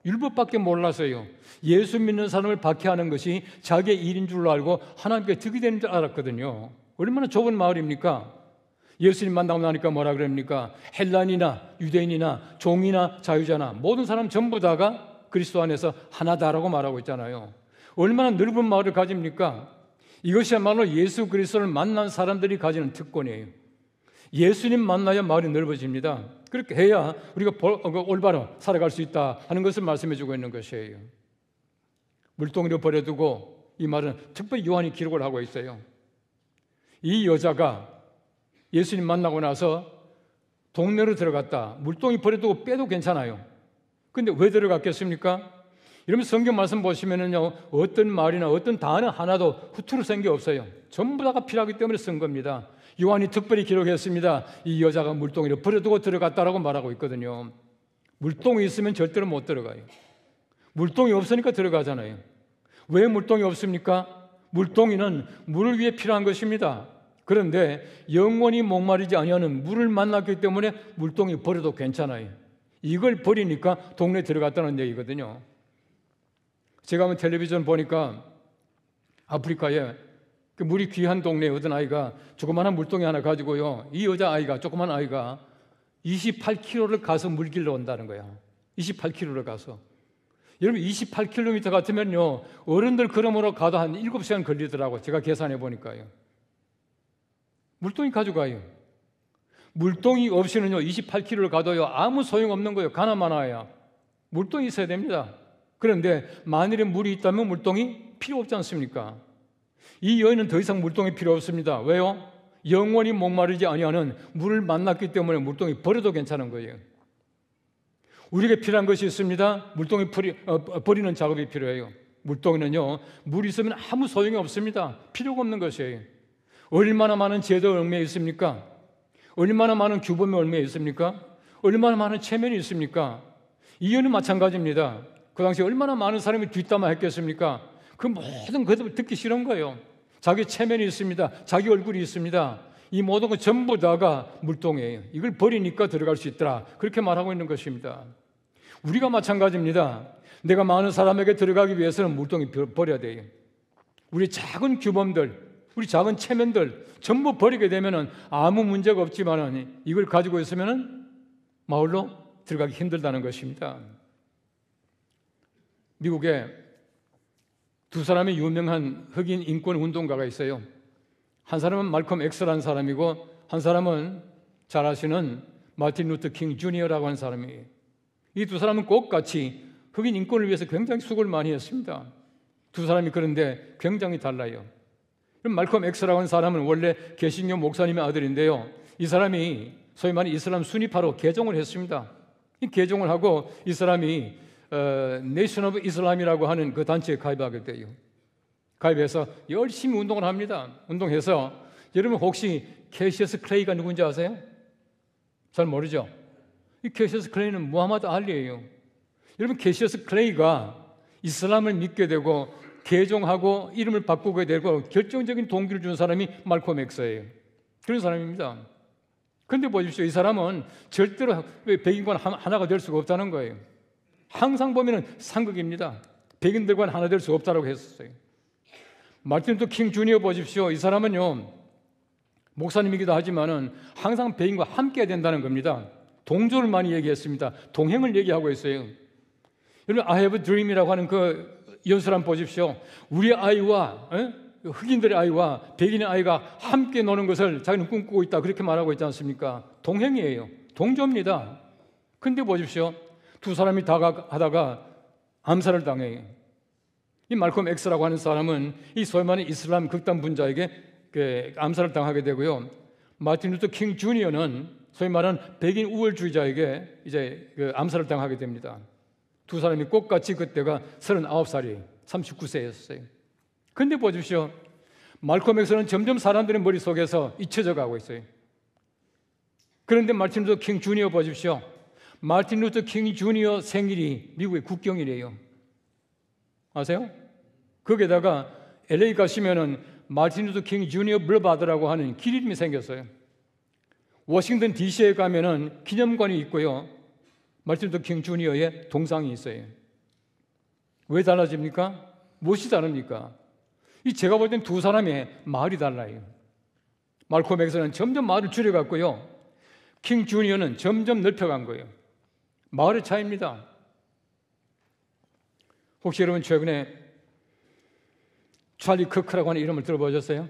율법밖에 몰랐어요. 예수 믿는 사람을 박해하는 것이 자기의 일인 줄 알고 하나님께 득이 되는 줄 알았거든요. 얼마나 좁은 마을입니까? 예수님 만나고 나니까 뭐라 그럽니까? 헬란이나 유대인이나 종이나 자유자나 모든 사람 전부 다가 그리스도 안에서 하나다라고 말하고 있잖아요. 얼마나 넓은 마을을 가집니까? 이것이야말로 예수 그리스도를 만난 사람들이 가지는 특권이에요. 예수님 만나야 마을이 넓어집니다. 그렇게 해야 우리가 올바로 살아갈 수 있다 하는 것을 말씀해 주고 있는 것이에요. 물동이를 버려두고, 이 말은 특별히 요한이 기록을 하고 있어요. 이 여자가 예수님 만나고 나서 동네로 들어갔다. 물동이 버려두고 빼도 괜찮아요. 근데 왜 들어갔겠습니까? 이러면 성경 말씀 보시면은요, 어떤 말이나 어떤 단어 하나도 후투로 쓴 게 없어요. 전부 다가 필요하기 때문에 쓴 겁니다. 요한이 특별히 기록했습니다. 이 여자가 물동이를 버려두고 들어갔다라고 말하고 있거든요. 물동이 있으면 절대로 못 들어가요. 물동이 없으니까 들어가잖아요. 왜 물동이 없습니까? 물동이는 물을 위해 필요한 것입니다. 그런데 영원히 목마르지 아니하는 물을 만났기 때문에 물동이 버려도 괜찮아요. 이걸 버리니까 동네에 들어갔다는 얘기거든요. 제가 한번 텔레비전 보니까 아프리카에 그 물이 귀한 동네에 어떤 아이가 조그마한 물동이 하나 가지고요, 이 여자아이가, 조그마한 아이가 28km를 가서 물 길러 온다는 거야. 28km를 가서. 여러분, 28km 같으면요, 어른들 걸음으로 가도 한 7시간 걸리더라고. 제가 계산해 보니까요. 물동이 가져가요. 물동이 없이는요, 28km를 가도요, 아무 소용없는 거예요. 가나마나야. 물동이 있어야 됩니다. 그런데 만일에 물이 있다면 물동이 필요 없지 않습니까? 이 여인은 더 이상 물동이 필요 없습니다. 왜요? 영원히 목마르지 아니하는 물을 만났기 때문에 물동이 버려도 괜찮은 거예요. 우리에게 필요한 것이 있습니다. 물동이 버리는 작업이 필요해요. 물동이는요, 물이 있으면 아무 소용이 없습니다. 필요가 없는 것이에요. 얼마나 많은 제도에 얽매여 있습니까? 얼마나 많은 규범에 얽매여 있습니까? 얼마나 많은 체면이 있습니까? 이 여인은 마찬가지입니다. 그 당시에 얼마나 많은 사람이 뒷담화했겠습니까? 그 모든 것들 듣기 싫은 거예요. 자기 체면이 있습니다. 자기 얼굴이 있습니다. 이 모든 것 전부 다가 물동이에요. 이걸 버리니까 들어갈 수 있더라. 그렇게 말하고 있는 것입니다. 우리가 마찬가지입니다. 내가 많은 사람에게 들어가기 위해서는 물동이 버려야 돼요. 우리 작은 규범들, 우리 작은 체면들 전부 버리게 되면은 아무 문제가 없지만은 이걸 가지고 있으면은 마을로 들어가기 힘들다는 것입니다. 미국에 두 사람의 유명한 흑인 인권 운동가가 있어요. 한 사람은 말콤 엑스라는 사람이고, 한 사람은 잘 아시는 마틴 루터 킹 주니어라고 하는 사람이에요. 이 두 사람은 꼭 같이 흑인 인권을 위해서 굉장히 수고를 많이 했습니다. 두 사람이 그런데 굉장히 달라요. 말콤 엑스라고 하는 사람은 원래 개신교 목사님의 아들인데요, 이 사람이 소위 말하는 이슬람 수니파로 개종을 했습니다. 이 개종을 하고 이 사람이 네이션 오브 이슬람이라고 하는 그 단체에 가입하게 돼요. 가입해서 열심히 운동을 합니다. 운동해서, 여러분 혹시 캐시어스 클레이가 누군지 아세요? 잘 모르죠? 이 캐시어스 클레이는 무하마드 알리예요. 여러분, 캐시어스 클레이가 이슬람을 믿게 되고 개종하고 이름을 바꾸게 되고 결정적인 동기를 준 사람이 말콤 엑스예요. 그런 사람입니다. 그런데 보십시오. 이 사람은 절대로 백인과 하나가 될 수가 없다는 거예요. 항상 보면은 상극입니다. 백인들과는 하나 될 수 없다고 했었어요. 마틴 루터 킹 주니어 보십시오. 이 사람은요, 목사님이기도 하지만은 항상 백인과 함께 해야 된다는 겁니다. 동조를 많이 얘기했습니다. 동행을 얘기하고 있어요. 여러분, I have a dream이라고 하는 그 연설 한번 보십시오. 우리 아이와 흑인들의 아이와 백인의 아이가 함께 노는 것을 자기는 꿈꾸고 있다, 그렇게 말하고 있지 않습니까? 동행이에요. 동조입니다. 근데 보십시오. 두 사람이 다가가다가 암살을 당해요. 이 말콤 엑스라고 하는 사람은 이 소위 말하는 이슬람 극단 분자에게 암살을 당하게 되고요. 마틴 루터 킹 주니어는 소위 말하는 백인 우월주의자에게 이제 암살을 당하게 됩니다. 두 사람이 똑같이 그때가 39살이에요. 39세였어요. 근데 보십시오. 말콤 엑스는 점점 사람들의 머릿속에서 잊혀져 가고 있어요. 그런데 마틴 루터 킹 주니어 보십시오. 마틴 루터 킹 주니어 생일이 미국의 국경일이에요. 아세요? 거기에다가 LA 가시면은 마틴 루터 킹 주니어 블러바드라고 하는 길 이름이 생겼어요. 워싱턴 DC에 가면은 기념관이 있고요. 마틴 루터 킹 주니어의 동상이 있어요. 왜 달라집니까? 무엇이 다릅니까? 이 제가 볼 땐 두 사람의 말이 달라요. 말콤 엑스는 점점 말을 줄여갔고요. 킹 주니어는 점점 넓혀간 거예요. 말의 차이입니다. 혹시 여러분 최근에 찰리 크크라고 하는 이름을 들어보셨어요?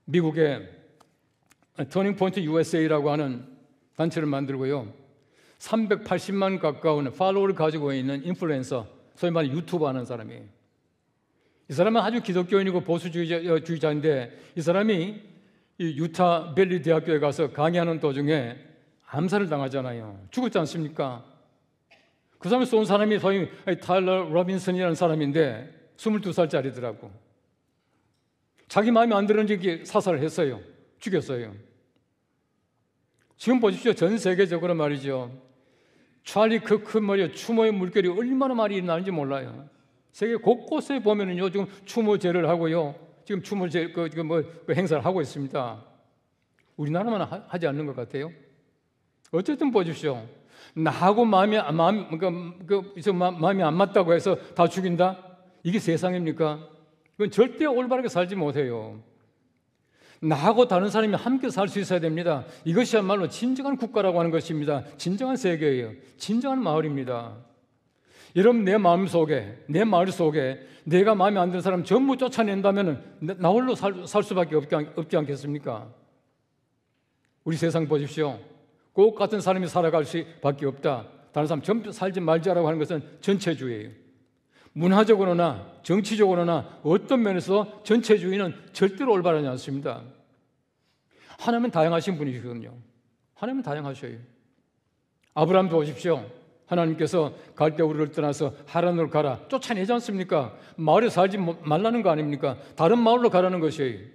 미국의 터닝 포인트 USA라고 하는 단체를 만들고요. 380만 가까운 팔로워를 가지고 있는 인플루엔서, 소위 말해 유튜버 하는 사람이에요. 이 사람은 아주 기독교인이고 보수주의자인데 이 사람이 이 유타 밸리 대학교에 가서 강의하는 도중에 암살을 당하잖아요. 죽었지 않습니까? 그 사람을 쏜 사람이 소위 타일러 로빈슨이라는 사람인데 22살짜리더라고. 자기 마음에 안 들었는지 사살을 했어요. 죽였어요. 지금 보십시오. 전 세계적으로 말이죠. 찰리 크크 말이요. 추모의 물결이 얼마나 많이 일어나는지 몰라요. 세계 곳곳에 보면은요, 지금 추모제를 하고요. 지금 추모제 그 행사를 하고 있습니다. 우리나라만 하지 않는 것 같아요. 어쨌든 보십시오. 나하고 마음이 안 맞다고 해서 다 죽인다? 이게 세상입니까? 이건 절대 올바르게 살지 못해요. 나하고 다른 사람이 함께 살 수 있어야 됩니다. 이것이야말로 진정한 국가라고 하는 것입니다. 진정한 세계예요. 진정한 마을입니다. 여러분, 내 마음 속에, 내 마을 속에 내가 마음에 안 드는 사람 전부 쫓아낸다면 나 홀로 살 수밖에 없지 않겠습니까? 우리 세상 보십시오. 꼭 같은 사람이 살아갈 수밖에 없다. 다른 사람 전부 살지 말자라고 하는 것은 전체주의예요. 문화적으로나 정치적으로나 어떤 면에서 전체주의는 절대로 올바르지 않습니다. 하나님은 다양하신 분이시거든요. 하나님은 다양하셔요. 아브라함도 보십시오. 하나님께서 갈대 우르를 떠나서 하란으로 가라 쫓아내지 않습니까? 마을에 살지 말라는 거 아닙니까? 다른 마을로 가라는 것이에요.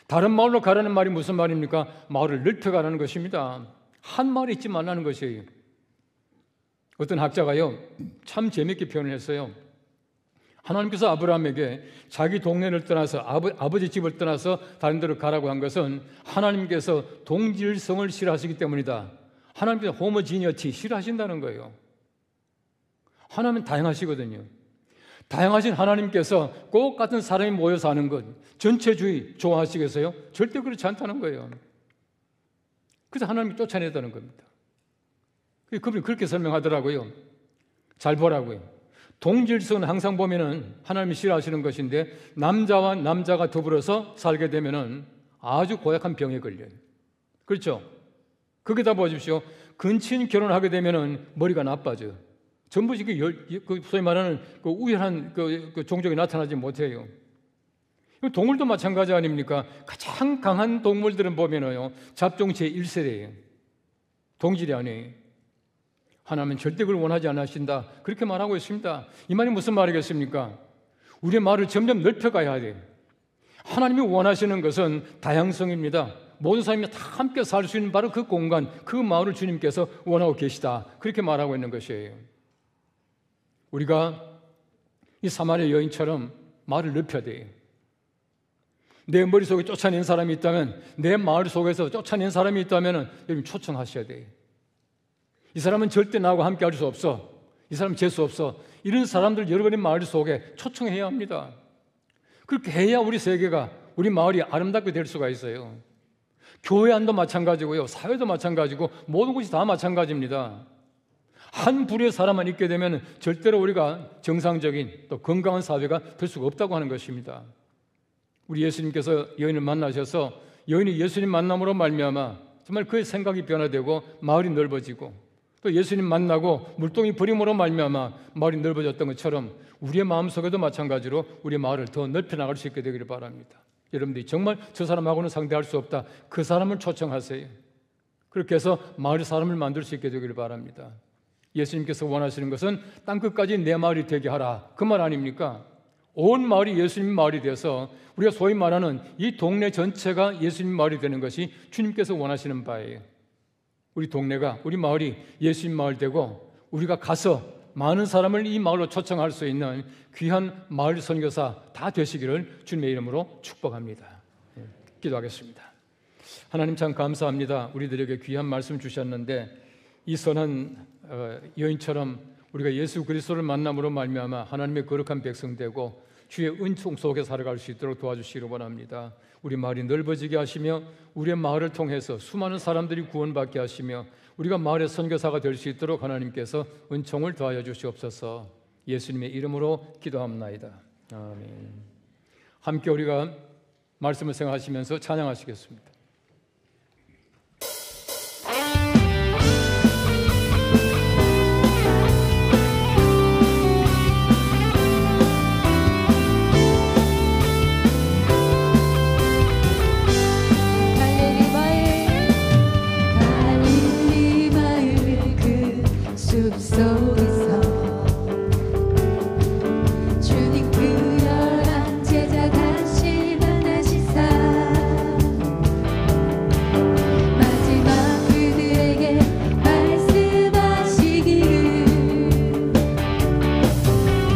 다른 마을로 가라는 말이 무슨 말입니까? 마을을 넓혀가라는 것입니다. 한 마을에 있지 말라는 것이에요. 어떤 학자가요, 참 재밌게 표현을 했어요. 하나님께서 아브라함에게 자기 동네를 떠나서 아버지 집을 떠나서 다른 데로 가라고 한 것은 하나님께서 동질성을 싫어하시기 때문이다. 하나님께서 호모지니어티 싫어하신다는 거예요. 하나님은 다양하시거든요. 다양하신 하나님께서 꼭 같은 사람이 모여 사는 것, 전체주의 좋아하시겠어요? 절대 그렇지 않다는 거예요. 그래서 하나님이 쫓아내다는 겁니다. 그분이 그렇게 설명하더라고요. 잘 보라고요. 동질성은 항상 보면은 하나님이 싫어하시는 것인데 남자와 남자가 더불어서 살게 되면은 아주 고약한 병에 걸려요. 그렇죠? 거기다 보십시오. 근친 결혼하게 되면은 머리가 나빠져요. 전부 소위 말하는 그 우연한 그 종족이 나타나지 못해요. 동물도 마찬가지 아닙니까? 가장 강한 동물들은 보면은요, 잡종체 1세대예요. 동질이 아니에요. 하나님은 절대 그걸 원하지 않으신다. 그렇게 말하고 있습니다. 이 말이 무슨 말이겠습니까? 우리의 말을 점점 넓혀가야 돼요. 하나님이 원하시는 것은 다양성입니다. 모든 사람이 다 함께 살 수 있는 바로 그 공간, 그 마을을 주님께서 원하고 계시다. 그렇게 말하고 있는 것이에요. 우리가 이 사마리아 여인처럼 말을 넓혀야 돼요. 내 머릿속에 쫓아낸 사람이 있다면, 내 마을 속에서 쫓아낸 사람이 있다면 여러분 초청하셔야 돼요. 이 사람은 절대 나하고 함께 할 수 없어, 이 사람 재수 없어, 이런 사람들 여러분의 마을 속에 초청해야 합니다. 그렇게 해야 우리 세계가, 우리 마을이 아름답게 될 수가 있어요. 교회 안도 마찬가지고요, 사회도 마찬가지고, 모든 곳이 다 마찬가지입니다. 한 부류의 사람만 있게 되면 절대로 우리가 정상적인 또 건강한 사회가 될 수가 없다고 하는 것입니다. 우리 예수님께서 여인을 만나셔서 여인이 예수님 만남으로 말미암아 정말 그의 생각이 변화되고 마을이 넓어지고, 또 예수님 만나고 물동이 버림으로 말미암아 마을이 넓어졌던 것처럼 우리의 마음속에도 마찬가지로 우리의 마을을 더 넓혀 나갈 수 있게 되기를 바랍니다. 여러분들이 정말 저 사람하고는 상대할 수 없다, 그 사람을 초청하세요. 그렇게 해서 마을의 사람을 만들 수 있게 되기를 바랍니다. 예수님께서 원하시는 것은 땅끝까지 내 마을이 되게 하라, 그 말 아닙니까? 온 마을이 예수님 마을이 되어서 우리가 소위 말하는 이 동네 전체가 예수님 마을이 되는 것이 주님께서 원하시는 바예요. 우리 동네가, 우리 마을이 예수님 마을 되고, 우리가 가서 많은 사람을 이 마을로 초청할 수 있는 귀한 마을 선교사 다 되시기를 주님의 이름으로 축복합니다. 기도하겠습니다. 하나님 참 감사합니다. 우리들에게 귀한 말씀 주셨는데 이 선한 여인처럼 우리가 예수 그리스도를 만남으로 말미암아 하나님의 거룩한 백성 되고 주의 은총 속에 살아갈 수 있도록 도와주시기를 원합니다. 우리 마을이 넓어지게 하시며 우리의 마을을 통해서 수많은 사람들이 구원받게 하시며 우리가 마을의 선교사가 될 수 있도록 하나님께서 은총을 더하여 주시옵소서. 예수님의 이름으로 기도합나이다. 아멘. 함께 우리가 말씀을 생각하시면서 찬양하시겠습니다.
속에서 주님 그열한 제자 다시 만나시사 마지막 그들에게 말씀하시기를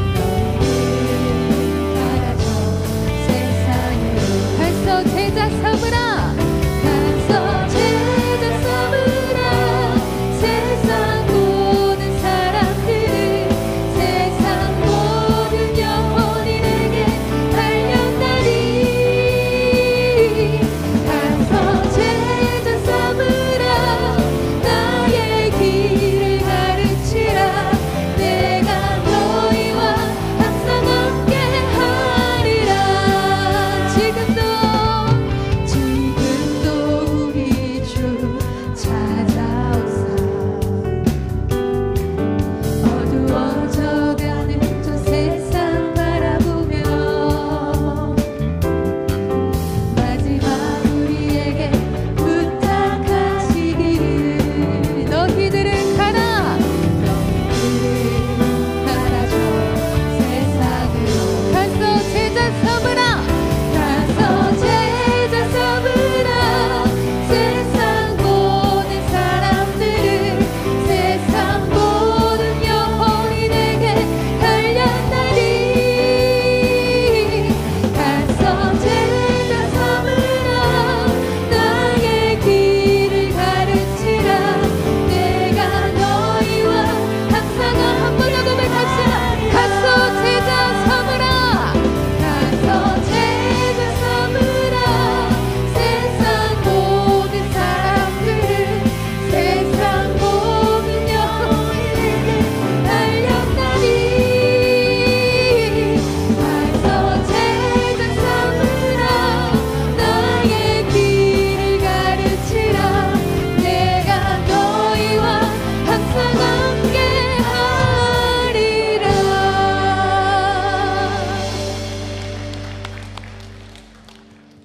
너희를 알아줘 세상으로 가서 제자 삼으라 가서 제자 삼으라 세상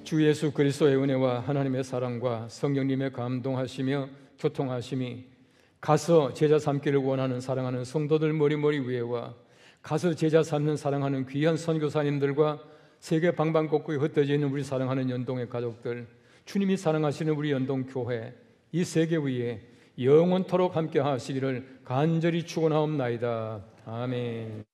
주 예수 그리스도의 은혜와 하나님의 사랑과 성령님의 감동하시며 교통하심이 가서 제자 삼기를 원하는 사랑하는 성도들 머리머리 위에와 가서 제자 삼는 사랑하는 귀한 선교사님들과 세계 방방곡곡에 흩어져 있는 우리 사랑하는 연동의 가족들, 주님이 사랑하시는 우리 연동교회, 이 세계 위에 영원토록 함께 하시기를 간절히 축원하옵나이다. 아멘.